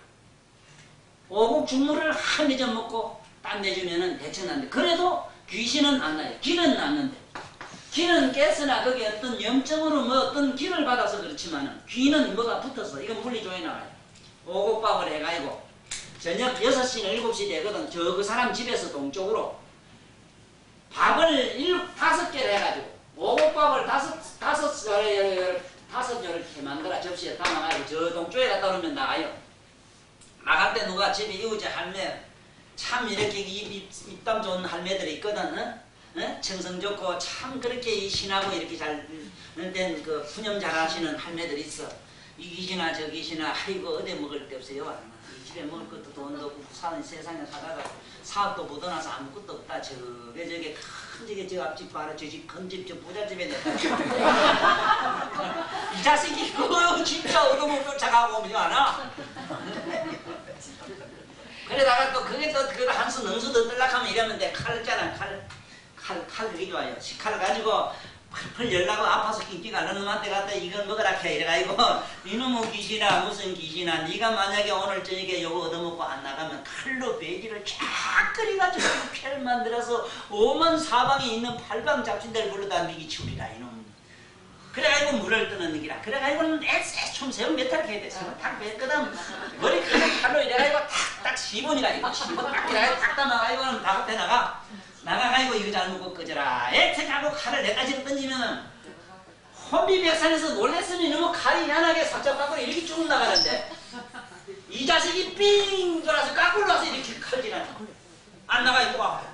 오곡중물을 한 매점 먹고 땀 내주면은 대처나는데 그래도 귀신은 안 나요. 기는 났는데 기는 깼으나 거기에 어떤 염증으로 뭐 어떤 기를 받아서 그렇지만은 귀는 뭐가 붙어서 이건 물리조에 나와요. 오곡밥을 해가지고 저녁 6시나 7시 되거든. 그 사람 집에서 동쪽으로 밥을 5개를 해가지고 오곡밥을 다섯 이렇게 만들어 접시에 담아가지고 저 동쪽에 갖다 놓으면 나가요. 나갈 때 누가 집에 이웃에 할매 참 이렇게 입담 좋은 할매들이 있거든. 청성 좋고 참 그렇게 신하고 이렇게 잘 된 그 푸념 잘하시는 할매들이 있어. 이 귀신아 저 귀신아 아이고 어디 먹을 데 없어요. 이 집에 먹을 것도 돈도 없고 사는 세상에 살다가 사업도 못 얻어놔서 아무것도 없다. 저게 큰 집에 저 앞집 봐라. 저 집 큰 집 저 부잣집에 냈다. 이 자식이 그거 진짜 얻어먹고 쫓아가고 오면 아나? 그러다가 또 그게 또 그거 한수 능수 더 떨락하면 이러면 돼. 칼 있잖아. 칼 그게 좋아요. 식칼 가지고 펄펄 열나고 아파서 낑낑 앓는 놈한테 갖다 이걸 먹으라 해 이래가지고 이놈의 귀신아 무슨 귀신아 네가 만약에 오늘 저녁에 요거 얻어먹고 안 나가면 칼로 배지를 쫙 끓여가지고 칼 만들어서 오만 사방에 있는 팔방 잡신들 불러다 미기 치우리라 이놈. 그래가지고 물을 뜨는 기라. 그래가지고는 애쎄 좀 세운 메탈 해야 돼. 탁 뺐거든. 머리 칼로 이래가지고 탁탁 씹으니까 이거 씹어 딱 이래가지고 탁 담아가지고는 바깥에 나가가지고 이거 잘 먹고 끄져라. 애택하고 칼을 내가지고 던지면은 혼비백산에서 놀랬으니 너무 칼이 희한하게 살짝 밖으로 이렇게 쭉 나가는데 이 자식이 삥 돌아서 까꿀로 와서 이렇게 칼질하는 안 나가 또 아파요.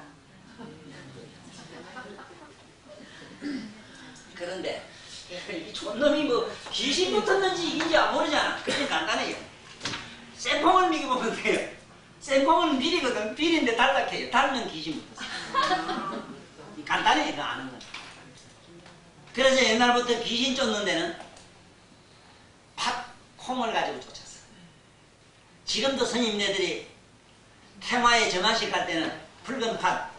그런데 이 촌놈이 뭐 귀신 붙었는지 이긴지 안 모르잖아. 그게 간단해요. 쇠퐁을 미기보면 돼요. 쇠퐁은 비리거든. 비리인데 달달해요. 달면 귀신 붙었어. 간단해 그거 아는 건. 그래서 옛날부터 귀신 쫓는 데는 팥콩을 가지고 쫓았어. 지금도 스님네들이 태화에 정화식 갈 때는 붉은 팥,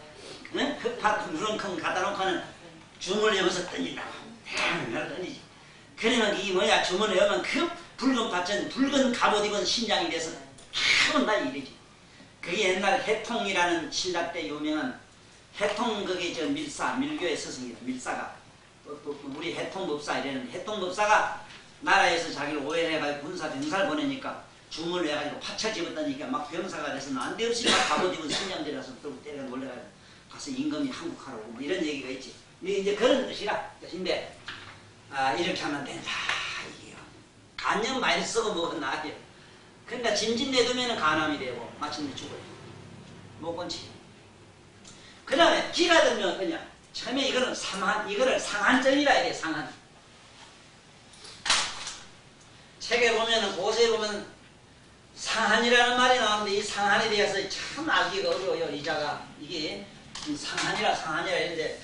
흙팥 누렁坑 갖다 놓고는 주문을 여기서 던진다고. 던지지. 그러면 이게 뭐야? 주문을 여면 그 붉은 팥은 붉은 갑옷 입은 신장이 돼서 탁 온다 이러지. 그게 옛날 해통이라는 신라 때 유명한 해통 그게 저 밀교의 스승이다. 밀사가 우리 해통법사 이래는 해통법사가 나라에서 자기를 오해해가지고 군사 병사를 보내니까 주문을 해가지고 파쳐 집었다니까 막 병사가 돼서 난데없이 막 갑옷 입은 신장들이라서 또 때려 놀래가지고 가서 임금이 한국하라고 뭐 이런 얘기가 있지. 이제 그런 뜻인데 이렇게 하면 된다. 이게요. 간염 많이 쓰고 먹은 나아요. 그러니까 짐진 내두면 간암이 되고 마침내 죽어요. 목건치. 그 다음에 기가 들면 그냥 처음에 이거를 상한증이라 해야 돼. 상한. 책에 보면은 고세에 보면 상한이라는 말이 나오는데 이 상한에 대해서 참 알기가 어려워요. 이자가 이게 상한이라 이런데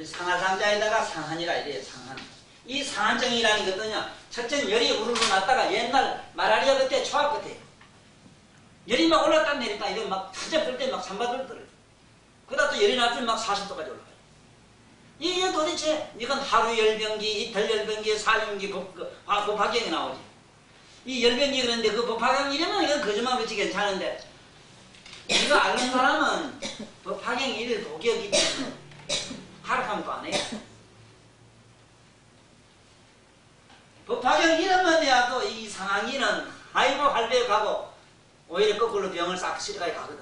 상하상자에다가 상한이라 이래요. 상한. 이 상한증이라는 게 어떠냐? 첫째는 열이 우르르 났다가 옛날 말라리아 그때 초합 그때 열이 막 올랐다 내렸다 이러면 막 터져볼 때 막 산바들 떨어요. 그러다 또 열이 났으면 막 40도까지 올라가요. 이게 도대체 이건 하루 열병기, 이틀 열병기, 4일병기 법화경이 나오지. 이 열병기 그런데 그 법화경 이러면 이건 거짓말 그치 괜찮은데 이거 아는 사람은 법화경 1일 독격이 때문에 거에 가고 오히려 거꾸로 병을 싹 실어가게 가거든.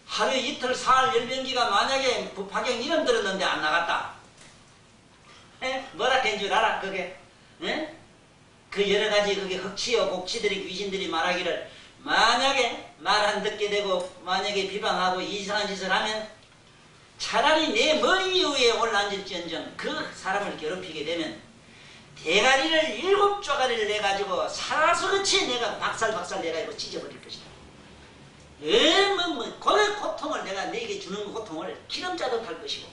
하루 이틀 사흘 열병기가 만약에 부파경 이름 들었는데 안 나갔다. 에? 뭐라 된 줄 알아 그게? 에? 그 여러 가지 그게 흑치요 곡치들이 귀신들이 말하기를 만약에 말 안 듣게 되고 만약에 비방하고 이상한 짓을 하면 차라리 내 머리 위에 올라앉을지언정 그 사람을 괴롭히게 되면 대가리를 7쪼가리를 내가지고 살아서같이 내가 박살박살 내가지고 찢어버릴 것이다. 그 고통을 내가 내게 주는 고통을 기름자도 탈 것이고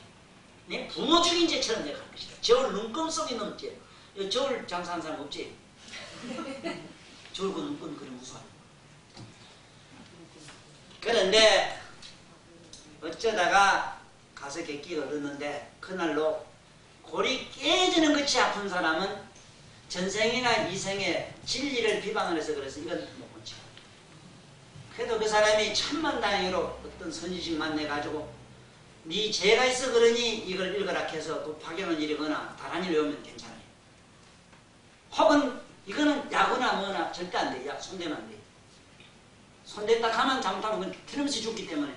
내 부모 죽인 죄처럼 내가 할 것이다. 저울 눈금 속에 넘지. 저울 장사하는 사람 없지? 저울 그 눈금 그래 무서워. 그런데 어쩌다가 가서 객기를 얻었는데 그날로 골이 깨지는 것이 아픈 사람은 전생이나 이생에 진리를 비방을 해서 그래서 이건 못 고쳐. 그래도 그 사람이 천만다행으로 어떤 선지식 만나가지고 네 죄가 있어 그러니 이걸 읽어라 해서 또 파견을 이르거나 다란이를 외우면 괜찮아요. 혹은 이거는 야구나 뭐나 절대 안 돼. 야 손대면 안 돼. 손댔다 가만 잘못하면 그건 틀림없이 죽기 때문에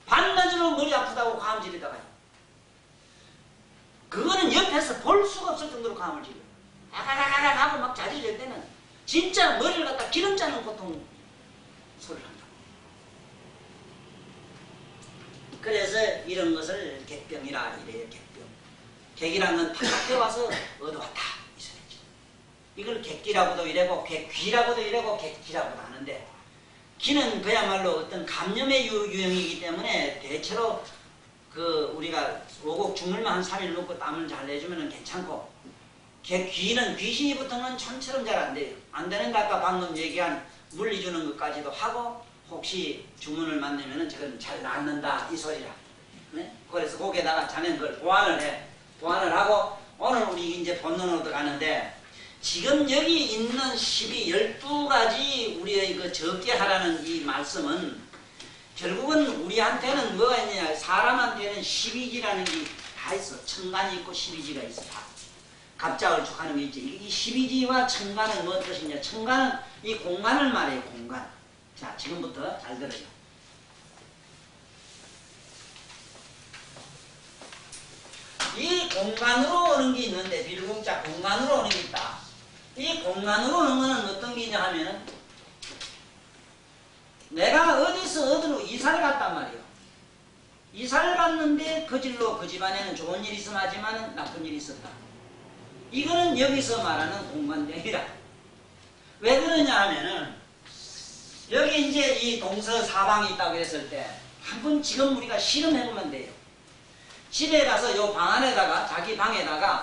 반나절로 머리 아프다고 감을 지르다가요. 그거는 옆에서 볼 수가 없을 정도로 감을 지르요. 아가가가가 하고 막 자질질 때는 진짜 머리를 갖다 기름 짜는 고통 소리를 한다. 그래서 이런 것을 객병이라 이래요. 객병. 객이란 건 바깥에 와서 얻어왔다 이 소리죠. 이걸 객기라고도 이래고 객귀라고도 이래고 객기라고도 하는데 기는 그야말로 어떤 감염의 유형이기 때문에 대체로 그 우리가 오곡 죽물만 한 3일 먹고 땀을 잘 내주면 괜찮고 귀는 귀신이 붙으면 참처럼 잘 안 돼요. 안 되는데 아까 방금 얘기한 물리 주는 것까지도 하고 혹시 주문을 만나면 저건 잘 낫는다 이 소리라. 네? 그래서 거기에다가 자네는 그걸 보완을 해. 보완을 하고 오늘 우리 이제 본론으로 가는데 지금 여기 있는 12가지 우리의 그 적게 하라는 이 말씀은 결국은 우리한테는 뭐가 있느냐. 사람한테는 12지라는 게 다 있어. 천간이 있고 12지가 있어. 다. 갑자을 축하는 게 있지. 이 12지와 천간은 무슨 뜻이냐. 천간은 이 공간을 말해요. 공간. 자 지금부터 잘 들어요. 이 공간으로 오는 게 있는데 빌공자 공간으로 오는 게 있다. 이 공간으로 오는 거는 어떤 게냐 하면은 내가 어디로 이사를 갔단 말이에요. 이사를 갔는데 그 집로 그 집안에는 좋은 일이 있음하지만 나쁜 일이 있었다. 이거는 여기서 말하는 공간대이다. 왜 그러냐 하면은 여기 이제 이 동서사방이 있다고 했을 때 한번 지금 우리가 실험해보면 돼요. 집에 가서 요 방 안에다가 자기 방에다가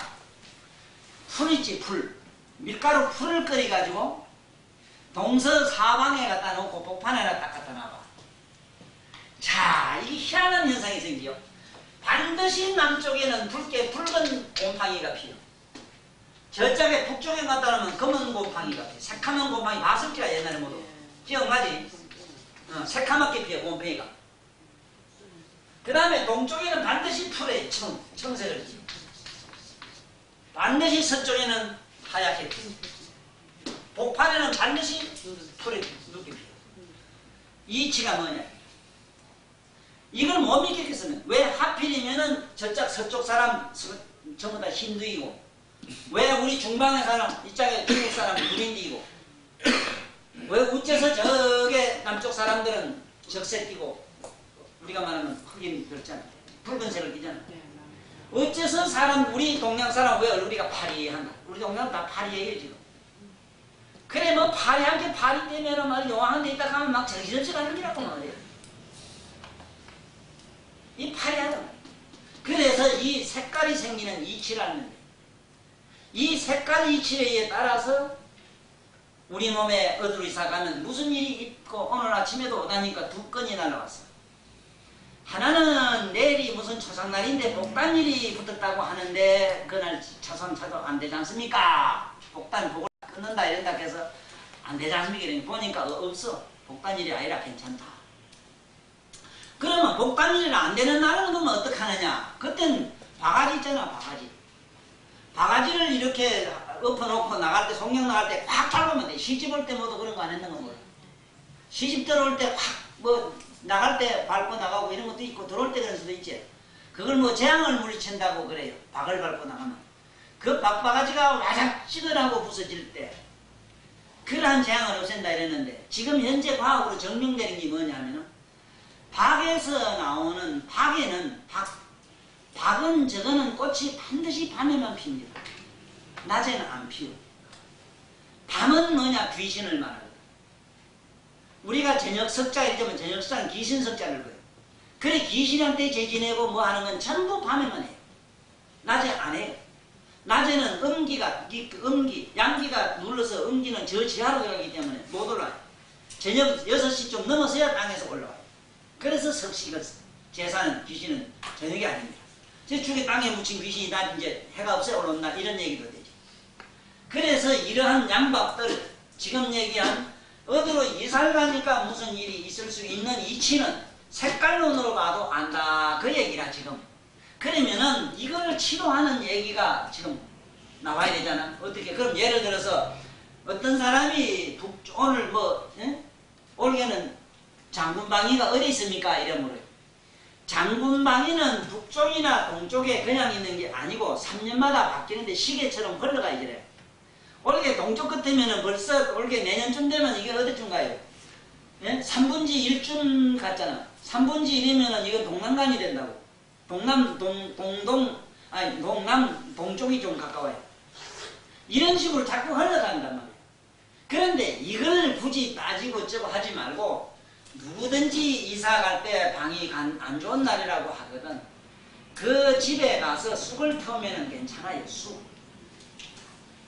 풀 있지 풀. 밀가루 풀을 끓여가지고 동서사방에 갖다 놓고 복판에다 딱 갖다 놔봐. 자, 이 희한한 현상이 생겨. 반드시 남쪽에는 붉게 붉은 곰팡이가 피어. 저쪽에 북쪽에 갖다 놓으면 검은 곰팡이가 피어. 새카만 곰팡이 마술기라 옛날에 모두 기억나지? 새카맣게 피어 곰팡이가. 그 다음에 동쪽에는 반드시 풀에 청색을 피어. 반드시 서쪽에는 하얗게 피어. 복판에는 반드시 풀에 눕게 피어. 이치가 뭐냐? 이걸 못 믿겠으면 왜 하필이면은 저쪽 서쪽 사람 전부 다 힌두이고 왜 우리 중방에 사람 이쪽에 중국 사람 불인디이고 왜 어째서 저게 남쪽 사람들은 적색 띠고 우리가 말하면 흑인 별잖아. 붉은색을 띠잖아. 어째서 사람 우리 동양 사람 왜 얼굴이가 파리한다. 우리 동양 다 파리예요 지금. 그래 뭐 파리한 게 파리 때문에 말 요한한 데 있다 가면 막 정신없이 가는 거라고 말이에요. 이 파리하다. 그래서 이 색깔이 생기는 이치라는 거예요. 이 색깔 이치에 따라서 우리 몸에 어디로 이사 가면 무슨 일이 있고 오늘 아침에도 오다니까 2건이 날라왔어. 하나는 내일이 무슨 초상날인데 복단일이 붙었다고 하는데 그날 초상 차도 안 되지 않습니까? 복단 복을 끊는다 이런다 해서 안 되지 않습니까? 보니까 없어. 복단일이 아니라 괜찮다. 그러면 복단일이 안 되는 날은 그러면 어떡하느냐? 그땐 바가지 있잖아, 바가지. 바가지를 이렇게 엎어놓고 나갈 때, 송영 나갈 때 확 밟으면 돼. 시집 올 때 모두 그런 거 안 했는 거 몰라. 시집 들어올 때 확 뭐 나갈 때 밟고 나가고 이런 것도 있고 들어올 때 그런 수도 있지. 그걸 뭐 재앙을 물리친다고 그래요. 박을 밟고 나가면. 그 박바가지가 와작지근하고 부서질 때 그러한 재앙을 없앤다 이랬는데 지금 현재 과학으로 증명되는 게 뭐냐면은 박에서 나오는 박에는 박은 저거는 꽃이 반드시 밤에만 핍니다. 낮에는 안 피워. 밤은 뭐냐? 귀신을 말하거든. 우리가 저녁 석자 이러면 저녁 석자는 귀신 석자를 거예요. 그래 귀신한테 재지내고 뭐 하는 건 전부 밤에만 해요. 낮에 안 해요. 낮에는 양기가 눌러서 음기는 저 지하로 들어가기 때문에 못 올라와요. 저녁 6시 좀 넘어서야 땅에서 올라와요. 그래서 석시가 제사는 귀신은 저녁이 아닙니다. 저 죽에 땅에 묻힌 귀신이 다 이제 해가 없어 올라온다 이런 얘기도 되죠. 그래서 이러한 양박들 지금 얘기한 어디로 이사를 가니까 무슨 일이 있을 수 있는 이치는 색깔론으로 봐도 안다 그 얘기라 지금. 그러면은 이걸 치료하는 얘기가 지금 나와야 되잖아. 어떻게? 그럼 예를 들어서 어떤 사람이 오늘 뭐 올해는 장군방위가 어디 있습니까? 이러므로 장군방위는 북쪽이나 동쪽에 그냥 있는 게 아니고 3년마다 바뀌는데 시계처럼 흘러가 이래. 올해 동쪽 끝이면은 벌써 올해 내년쯤 되면 이게 어디쯤 가요? 3분지 1쯤 갔잖아. 3분지 1이면은 이건 동남간이 된다고. 동남 동쪽이 좀 가까워요. 이런 식으로 자꾸 흘러간단 말이에요. 그런데 이걸 굳이 따지고 어쩌고 하지 말고 누구든지 이사 갈 때 방이 안 좋은 날이라고 하거든. 그 집에 가서 쑥을 태우면 괜찮아요.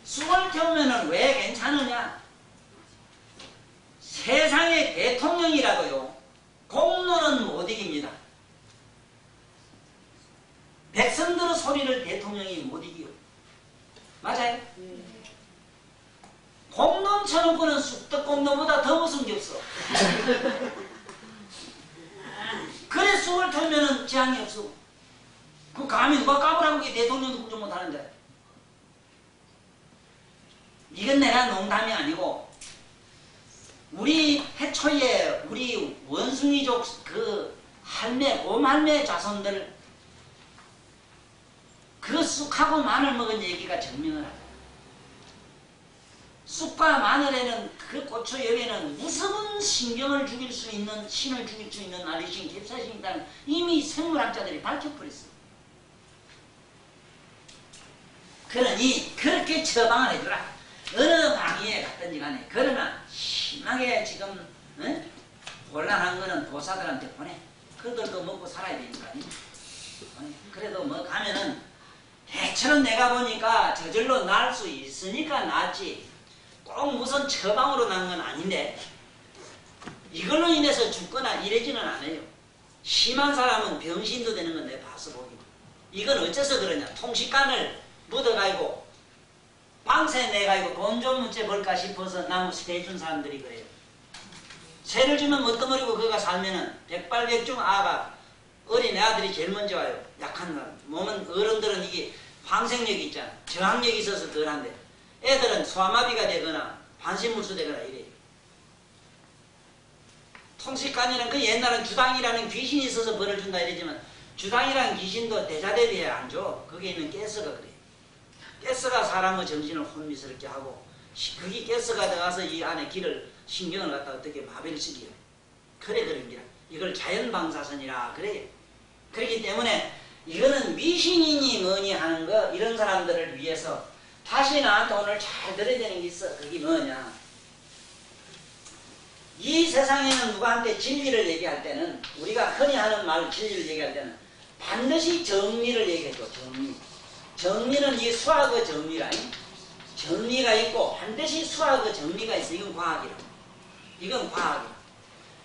쑥을 태우면 왜 괜찮으냐? 세상의 대통령이라도요. 공로는 못 이깁니다. 백성들의 소리를 대통령이 못 이기요. 맞아요? 공론 쳐놓고는 쑥떡공로보다 더 무서운 게 없어. 그래 쑥을 털면은 재앙이 없어. 그 감히 누가 까불하고 대통령도 구조 못하는데. 이건 내가 농담이 아니고 우리 해초에 우리 원숭이족 그 할매, 오할매 자손들 그 쑥하고 마늘 먹은 얘기가 증명을 하다. 쑥과 마늘에는 그 고추엽에는 무서운 신경을 죽일 수 있는 신을 죽일 수 있는 알리신 캡사이신이 있다는 이미 생물학자들이 밝혀버렸어. 그러니 그렇게 처방을 해주라. 어느 방위에 갔든지 간에. 그러나 심하게 지금 곤란한 거는 도사들한테 보내. 그들도 먹고 살아야 되니까. 그래도 뭐 가면은 대체로 내가 보니까 저절로 날 수 있으니까 낫지. 꼭 무슨 처방으로 난 건 아닌데 이걸로 인해서 죽거나 이러지는 않아요. 심한 사람은 병신도 되는 건 내가 봐서 보기. 이건 어째서 그러냐. 통식간을 묻어가지고 방세 내가지고 돈 좀 문제 벌까 싶어서 나무 세준 사람들이 그래요. 세를 주면 멋덩어리고 그가 살면은 백발백중 아가 어린 애들이 제일 먼저 와요. 약한 사람. 몸은 어른들은 이게 황생력이 있잖아. 저항력이 있어서 덜한데 애들은 소아마비가 되거나 반신물수 되거나 이래요. 통식간에는 그 옛날엔 주당이라는 귀신이 있어서 벌을 준다 이러지만 주당이라는 귀신도 대자대비에 안 줘. 거기에 있는 가스가 그래요. 가스가 사람의 정신을 혼미스럽게 하고 그게 가스가 들어가서 이 안에 길을 신경을 갖다 어떻게 마비를 시켜요. 그래 그런 기라. 이걸 자연방사선이라 그래요. 그렇기 때문에 이거는 미신이니 뭐니 하는 거 이런 사람들을 위해서 다시 나한테 오늘 잘 들어야 되는 게 있어. 그게 뭐냐. 이 세상에는 누구한테 진리를 얘기할 때는 우리가 흔히 하는 말 진리를 얘기할 때는 반드시 정리를 얘기해줘. 정리는 이 수학의 정리라. 정리가 있고 반드시 수학의 정리가 있어. 이건 과학이라. 이건 과학이라.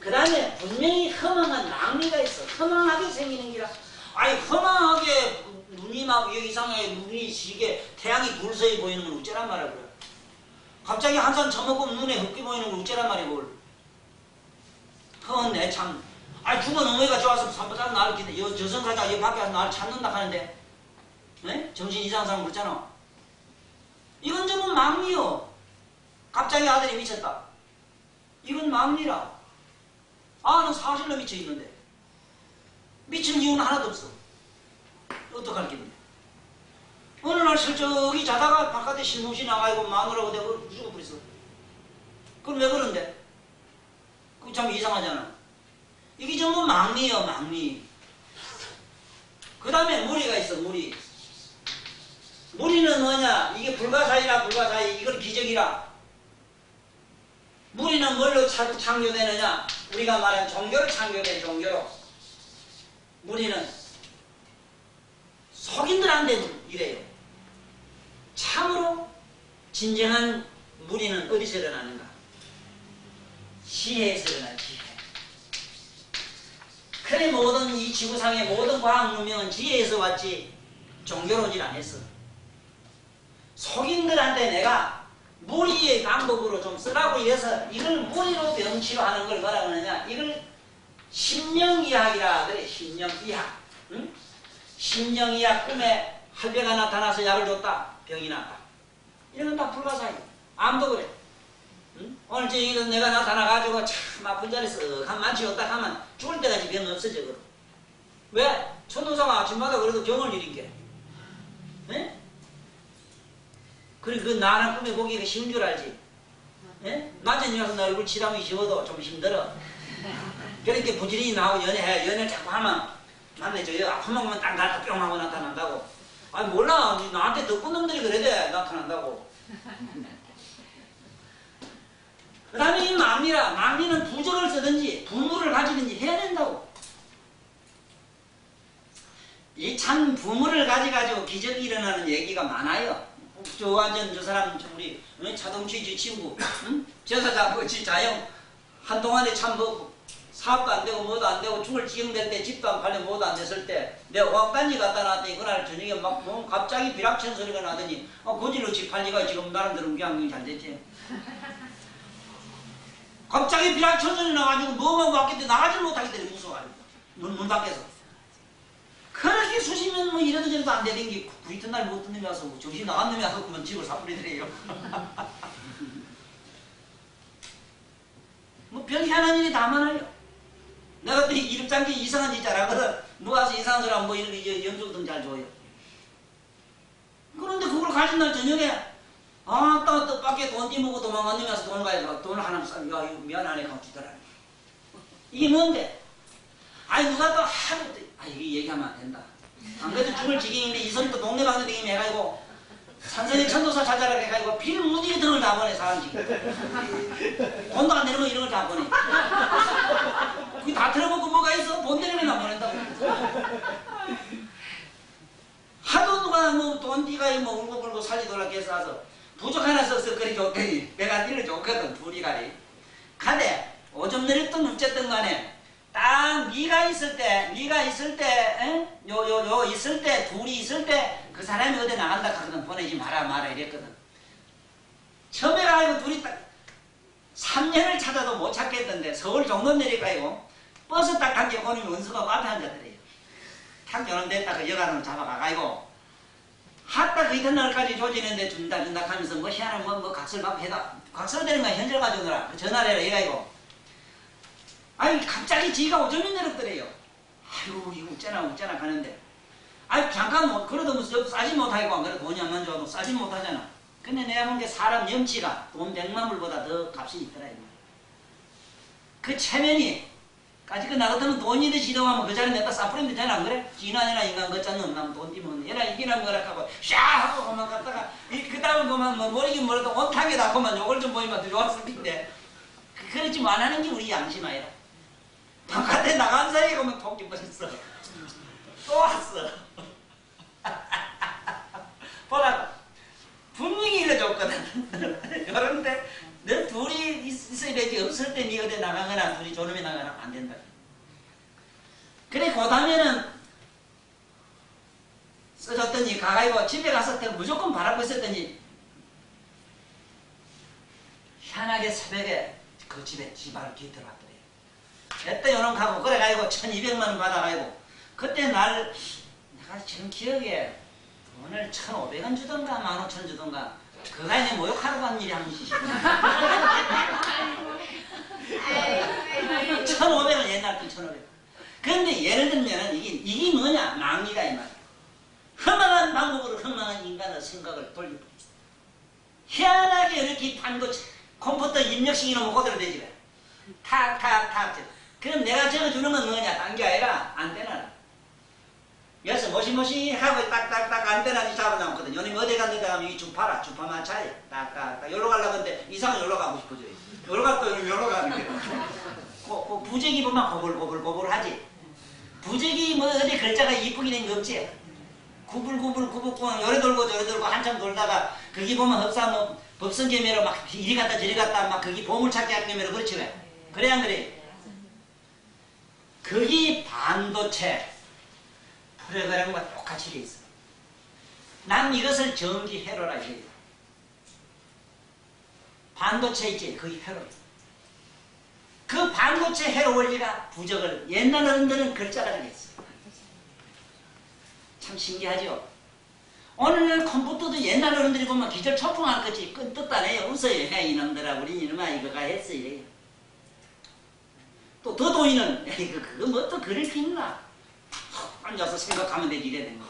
그 다음에 분명히 허망한 낭리가 있어. 허망하게 생기는 기라. 아니 허망하게 눈이 막 이상하게 눈이 시게 태양이 불서히 보이는 건 어쩌란 말이야. 그래. 갑자기 한 잔 처먹고 눈에 흑기 보이는 건 어쩌란 말이야. 뭘. 허언네 참. 아니 죽은 어머니가 좋아서 산보다 나를 기대. 저승사자 여 밖에 나를 찾는다 하는데 정신 이상한 사람 그렇잖아. 이건 전부 망리요. 갑자기 아들이 미쳤다. 이건 망리라. 아는 사실로 미쳐 있는데 미친 이유는 하나도 없어. 어떡할 깁니까? 어느 날 슬쩍이 자다가 바깥에 신문시 나가고 마누라고 되고 죽어버렸어. 그럼 왜 그런데? 그거 참 이상하잖아. 이게 전부 망리요, 망리. 그 다음에 무리가 있어, 무리. 무리는 뭐냐? 이게 불가사의라, 불가사의. 이건 기적이라. 무리는 뭘로 창조되느냐? 우리가 말한 종교로 창조된 종교로. 무리는 속인들한테 이래요. 참으로 진정한 무리는 어디서 일어나는가? 지혜에서 일어나, 지혜. 그래 모든 이 지구상의 모든 과학 문명은 지혜에서 왔지 종교로 오질 않았어. 속인들한테 내가 무리의 방법으로 좀 쓰라고 해서 이걸 무리로 병치로 하는 걸 뭐라고 하느냐? 이걸 심령의학이라 그래. 심령의학. 응? 심령의학. 꿈에 할배가 나타나서 약을 줬다. 병이 났다. 이런 건 다 불가사의. 암도 그래. 응? 오늘 저기 내가 나타나가지고 참 아픈 자리 쓱 한 만치웠다 하면 죽을 때까지 병 없어져. 그럼. 왜? 천도사가 아침마다 그래도 병을 일으켜. 예? 그리고 그 나는 꿈에 보기가 쉬운 줄 알지? 예? 낮에 일어나서 나 얼굴 치담이 쉬워도 좀 힘들어. 그렇게 부지런히 나하고 연애해. 연애를 자꾸 하면 만나줘요. 아프면 보면 딱 나한테 뿅 하고 나타난다고. 아니 몰라. 나한테 덕분 놈들이 그래대 나타난다고. 그 다음에 이 망리라. 망리는 부적을 쓰든지 부물을 가지든지 해야 된다고. 이 참 부물을 가지고 기적이 일어나는 얘기가 많아요. 저 완전 저 사람 우리 차동치 지 친구 응? 저사자 자영 한동안에 참 뭐 사업도 안 되고 뭐도 안 되고 죽을 지경될 때 집도 안 팔려 뭐도 안 됐을 때 내가 왕단지 갖다 놨더니 그날 저녁에 막 갑자기 비락천 소리가 나더니 고질로 집 팔리가 지금 나름대로 우경이 잘 됐지. 갑자기 비락천 소리 나가지고 뭐만 왔겠대 나가지 못하겠대. 무서워가지고 문 밖에서 그렇게 수시면 뭐 이래도 저래도 안 되는 게 그 이튿날 못 듣는 놈이 와서 뭐 정신 나간 놈이 와서 그러면 집을 사버리더래요. 뭐 별 희한한 일이 다 많아요. 내가 또 이름장기 이상한 짓 잘하거든. 뭐 와서 이상한 소리 하면 뭐 이렇게 연주등 잘 줘요. 그런데 그걸 가진 날 저녁에 아따 뜻밖의 돈 띠먹고 도망간 놈이 와서 돈을 가지고 돈을 하나 싸면 야 이거 미안하네 하고 주더라니. 이게 뭔데? 아니 누가 또 하루 이게 얘기하면 안 된다. 안 그래도 죽을 지경인데 이 소리 또 동네방네 댕기면 해가지고 산선이 천도사 찾아라 해가지고 필무지게 등을 다 보내 사람 지금. 돈도 안 내는 거 이런 걸 다 보내. 그게 다 들어먹고 뭐가 있어? 돈 내는 안 보낸다고. 하도 누가 뭐 돈띠가 뭐 울고불고 살리돌라 해서 와서 부족 하나 써서 그리 줬더니 내가 니를 줬거든. 둘이 가리. 가대 오줌 내렸던 어쨌든 간에 딱 네가 있을 때, 있을 때, 둘이 있을 때 그 사람이 어디 나간다 하거든. 보내지 마라 이랬거든. 처음에 가지고 둘이 딱 3년을 찾아도 못 찾겠던데 서울 종로 내리가지고 버스 딱 당겨 보내면 원수가 앞에 앉았더래요. 탁 연원됐다 그 여관으로 잡아가가지고 하다 그 이튿날까지 조지는데 준다 하면서 뭐 희한한 뭐 각설밥 해다 각설되는 거 현절 가져오느라 그 전화를 해라 해가지고 아니 갑자기 지가 오줌이 내렸더래요. 아이고 이거 웃자나 가는데 아니 잠깐 뭐 그래도 무슨 싸지 못하고 안 그래 돈이 안 만져도 싸지 못하잖아. 근데 내가 본 게 사람 염치가 돈 100만 불보다 더 값이 있더라. 그 체면이 까짓 거 나 같으면 돈이 돼 지도하면 그 자리 내다 싸뿌리면 되잖아. 안 그래? 지나니나 인간 걷자는 없나면 돈 띠면 얘나 이기나 뭐라 하고 샤 하고 그만 갔다가 그 다음에 그만 뭐 모르긴 뭐라도 온탕에다 그만 요걸 좀 보이면 더 좋았을 텐데 그렇지 안 하는 게 우리 양심 아니라. 바깥에 나간 사이에 가면 토끼 버렸어. 또 왔어. 보라 분명히 일러줬거든. 그런데 너 둘이 있어야 되지. 없을 때 니 어디 나가거나 둘이 저놈이 나가나 안 된다. 그래 그 다음에는 써줬더니 가가지고 집에 가서 무조건 바라고 있었더니 희한하게 새벽에 그 집에 집안을 기 들어왔더래요. 그때 요놈 가고 그래가지고 1200만 원 받아가지고 그때 내가 지금 기억에 오늘 1,500원 주던가 15,000원 주던가 그가 내 모욕하러 간 일이 한 1,500원 옛날 돈 1,500원. 그런데 예를 들면 이게 뭐냐? 낭이다 이 말. 험악한 방법으로 험악한 인간의 생각을 돌리고 희한하게 이렇게 반도체 컴퓨터 입력시키는 거 그대로 되지 왜? 탁탁탁. 그럼 내가 적어주는 건 뭐냐? 딴 게 아니라 안테나. 여기서 모시모시 하고 딱딱딱 안테나니 잡아놓거든. 요님 어디 갔는데 하면 이 주파라. 주파 마차야. 딱딱딱. 여기로 가려고 하는데 이상은 여기로 가고 싶어져. 여기로 갔다 여기로 가는 게. 부적이 보면 고불고불고불 하지. 부적이 뭐 어디 글자가 이쁘게 된 거 없지? 구불구불구불구불 요래 돌고 저래 돌고 한참 돌다가 거기 보면 흡사 뭐 법성계매로 막 이리 갔다 저리 갔다 막 거기 보물찾기 하는 게매로 그렇지 왜? 그래 안 그래? 거기 반도체 프로그램과 똑같이 돼 있어. 난 이것을 전기 회로라 해요. 반도체 있지? 거기 회로. 그 반도체 회로 원리가 부적을 옛날 어른들은 글자가 되겠어. 참 신기하죠? 오늘날 컴퓨터도 옛날 어른들이 보면 기절 초풍할 거지 뜻도 안 해요. 웃어요. 이놈들아 우리 이놈아 이거가 했어 이래요. 또 더도이는 그거 뭐 또 그릴 게 있나? 앉아서 생각하면 되지 이래 된 거.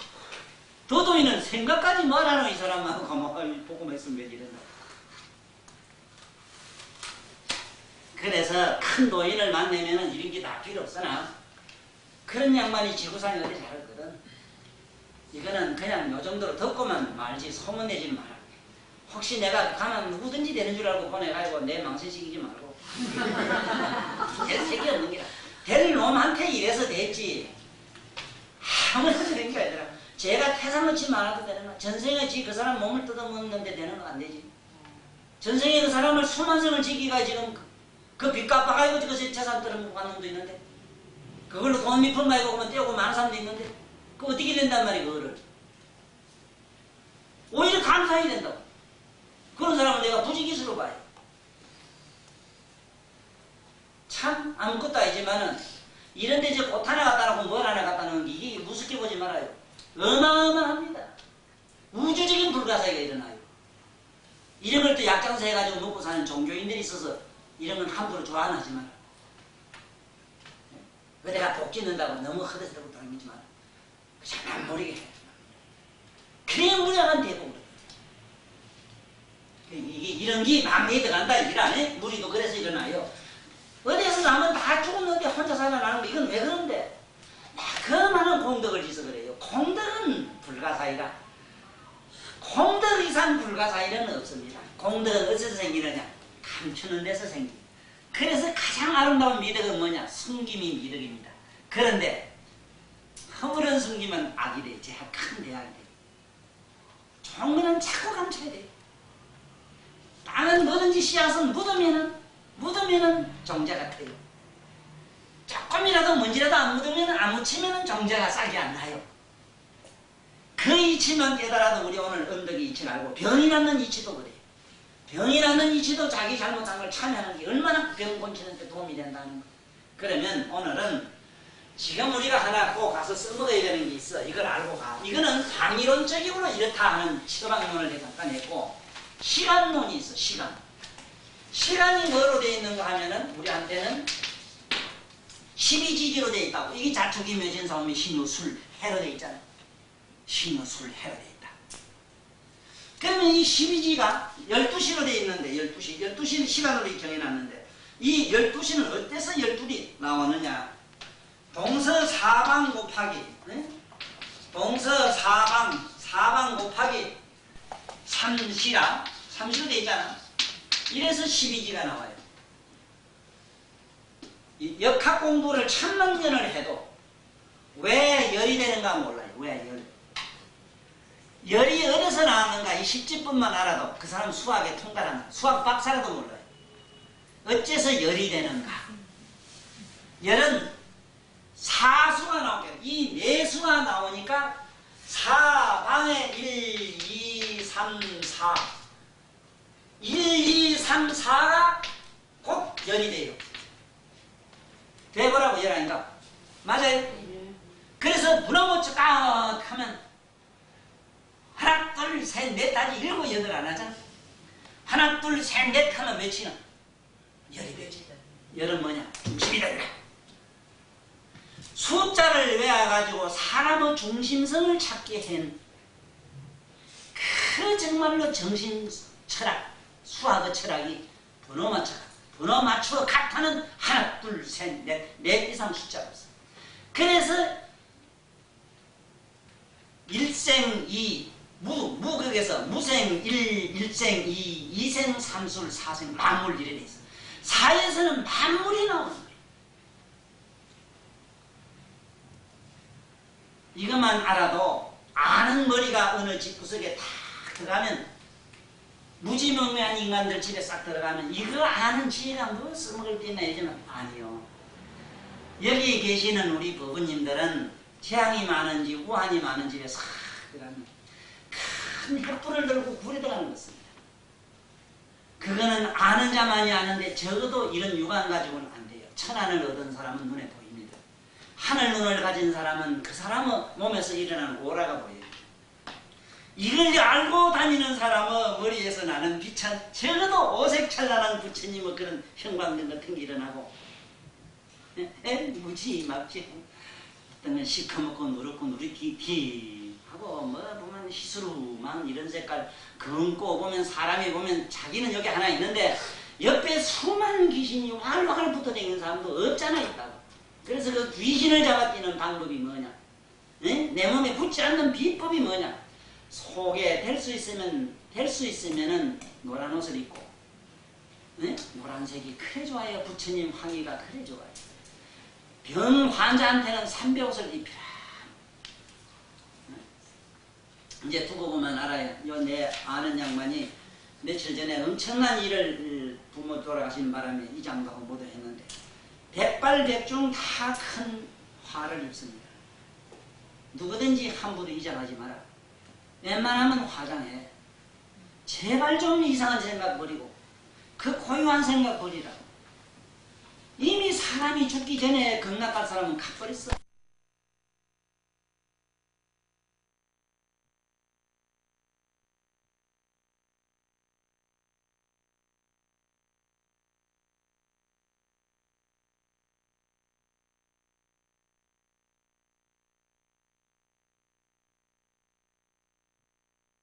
더도이는 생각까지 말하노 이 사람하고 가만 보고 했으면 되지 이랬나. 그래서 큰 도인을 만나면은 이런 게 다 필요 없으나 그런 양반이 지구상에 어디 잘했거든. 이거는 그냥 요 정도로 듣고만 말지 소문내지는 마라. 혹시 내가 가면 누구든지 되는 줄 알고 보내가지고 내 망신시키지 말고. 될 색이 없는 게라. 될 놈한테 이래서 됐지. 아무나 되는 게 아니라 제가 태상놓지 말아도 되는 거야. 전생에 지 그 사람 몸을 뜯어먹는데 되는 거 안 되지. 전생에 그 사람을 수만성을 지기가 지금 그 빚 갚아가지고 그것에 재산 뜯어먹고 간 놈도 있는데 그걸로 돈 밑푼 말고 오면 떼고 많은 사람도 있는데 그 어떻게 된단 말이야 그거를. 오히려 감사해야 된다고. 그런 사람을 내가 부지기수로 봐요. 참 아무것도 아니지만은 이런데 이제 옷 하나 갖다 놓고 뭘 하나 갖다 놓은 게 이게 무섭게 보지 말아요. 어마어마합니다. 우주적인 불가사의가 일어나요. 이런 걸 또 약장사 해가지고 먹고 사는 종교인들이 있어서 이런 건 함부로 좋아 안 하지 마라. 내가 복 짓는다고 너무 허대스럽고 다니지 마라. 잘 안 모르게 해. 그래야 무량한 대복을. 이런 게 막내에 들어간다 이라네. 우리도 그래서 일어나요. 어디에서 나면 다 죽었는데 혼자 살아나는 거 이건 왜 그런데? 그 많은 공덕을 짓어 그래요. 공덕은 불가사의라. 공덕 이상 불가사의는 없습니다. 공덕은 어디서 생기느냐? 감추는 데서 생깁니다. 그래서 가장 아름다운 미덕은 뭐냐? 숨김이 미덕입니다. 그런데 허물은 숨기면 악이 돼. 제일 큰 대악이 돼. 좋은 거는 자꾸 감춰야 돼. 땅은 뭐든지 씨앗은 묻으면은 정자 같아요. 조금이라도 먼지라도 안 묻으면 안 묻히면 정자가 싹이 안 나요. 그 이치만 깨달아도 우리 오늘 언덕의 이치를 알고 병이 낫는 이치도 그래요. 병이 낫는 이치도 자기 잘못한 걸 참여하는 게 얼마나 병 고치는 데 도움이 된다는 거. 그러면 오늘은 지금 우리가 하나 꼭 가서 써먹어야 되는 게 있어. 이걸 알고 가. 이거는 강의론적으로 이렇다 하는 처방론을 잠깐 했고 시간론이 있어. 시간이 뭐로 되어 있는가 하면은 우리한테는 12지지로 되어 있다고. 이게 자축이 묘진사오미 신유술 해로 되어 있잖아. 신유술 해로 되어 있다. 그러면 이 12지가 12시로 되어 있는데 12시는 시간으로 정해놨는데 이 12시는 어때서 12이 나오느냐. 동서사방 곱하기 네? 동서사방 곱하기 3시라 3시로 되어 있잖아. 이래서 12지가 나와요. 이 역학 공부를 1000만 년을 해도 왜 열이 되는가 몰라요. 왜 열이 어디서 나왔는가 이 10지뿐만 알아도 그 사람 수학에 통달한다. 수학 박사라도 몰라요. 어째서 열이 되는가. 열은 사수가 나오게 이 내수가 나오니까 사방에 1, 2, 3, 4 1, 2, 3, 4가 곧 열이 돼요. 돼보라고 열 아닌가? 맞아요? 그래서 문어모치 깍 하면 둘, 셋, 넷 하지 일곱, 여덟 안 하잖아. 하나, 둘, 셋, 넷 하면 몇이나? 열이 되지. 열은 뭐냐? 중심이다. 숫자를 외워가지고 사람의 중심성을 찾게 한 그 정말로 정신 철학, 수학의 철학이 번호 맞춰. 번호 맞추어 같다는 하나, 둘, 셋, 넷, 넷 이상 숫자가 없어. 그래서 일생이 무극에서 무생 일생 이생 삼술 사생 만물 이래 돼 있어. 사에서는 만물이 나오는 거예요. 이것만 알아도 아는 머리가 어느 집구석에 딱 들어가면 무지명료한 인간들 집에 싹 들어가면 이거 아는 지혜가 뭐 써먹을 게 있나 요즘은 아니요. 여기 계시는 우리 부부님들은 재앙이 많은 집, 우한이 많은 집에 싹 들어가면 큰 횃불을 들고 굴에 들어가는 것입니다. 그거는 아는 자만이 아는데 적어도 이런 육안 가지고는 안 돼요. 천안을 얻은 사람은 눈에 보입니다. 하늘 눈을 가진 사람은 그 사람의 몸에서 일어나는 오라가 보여요. 이걸 알고 다니는 사람의 머리에서 나는 빛은 적어도 오색찬란한 부처님의 그런 형광등 같은 게 일어나고 무지 막지 어떤 건 시커멓고 누렇고 누리티 하고 뭐 보면 시스루만 이런 색깔 검고 보면 사람이 보면 자기는 여기 하나 있는데 옆에 수많은 귀신이 활활 붙어다니는 사람도 없잖아 있다고. 그래서 그 귀신을 잡아뛰는 방법이 뭐냐? 내 몸에 붙지 않는 비법이 뭐냐? 속에 될 수 있으면은 노란 옷을 입고 노란색이 그래 좋아요. 부처님 황의가 그래 좋아요. 병 환자한테는 삼배옷을 입히라. 이제 두고 보면 알아요. 요 내 아는 양반이 며칠 전에 엄청난 일을 부모 돌아가신 바람에 이장도 하고 모두 했는데 백발백중 다 큰 화를 입습니다. 누구든지 함부로 이장하지 마라. 웬만하면 화장해. 제발 좀 이상한 생각 버리고 그 고유한 생각 버리라고. 이미 사람이 죽기 전에 극락갈 사람은 가버렸어.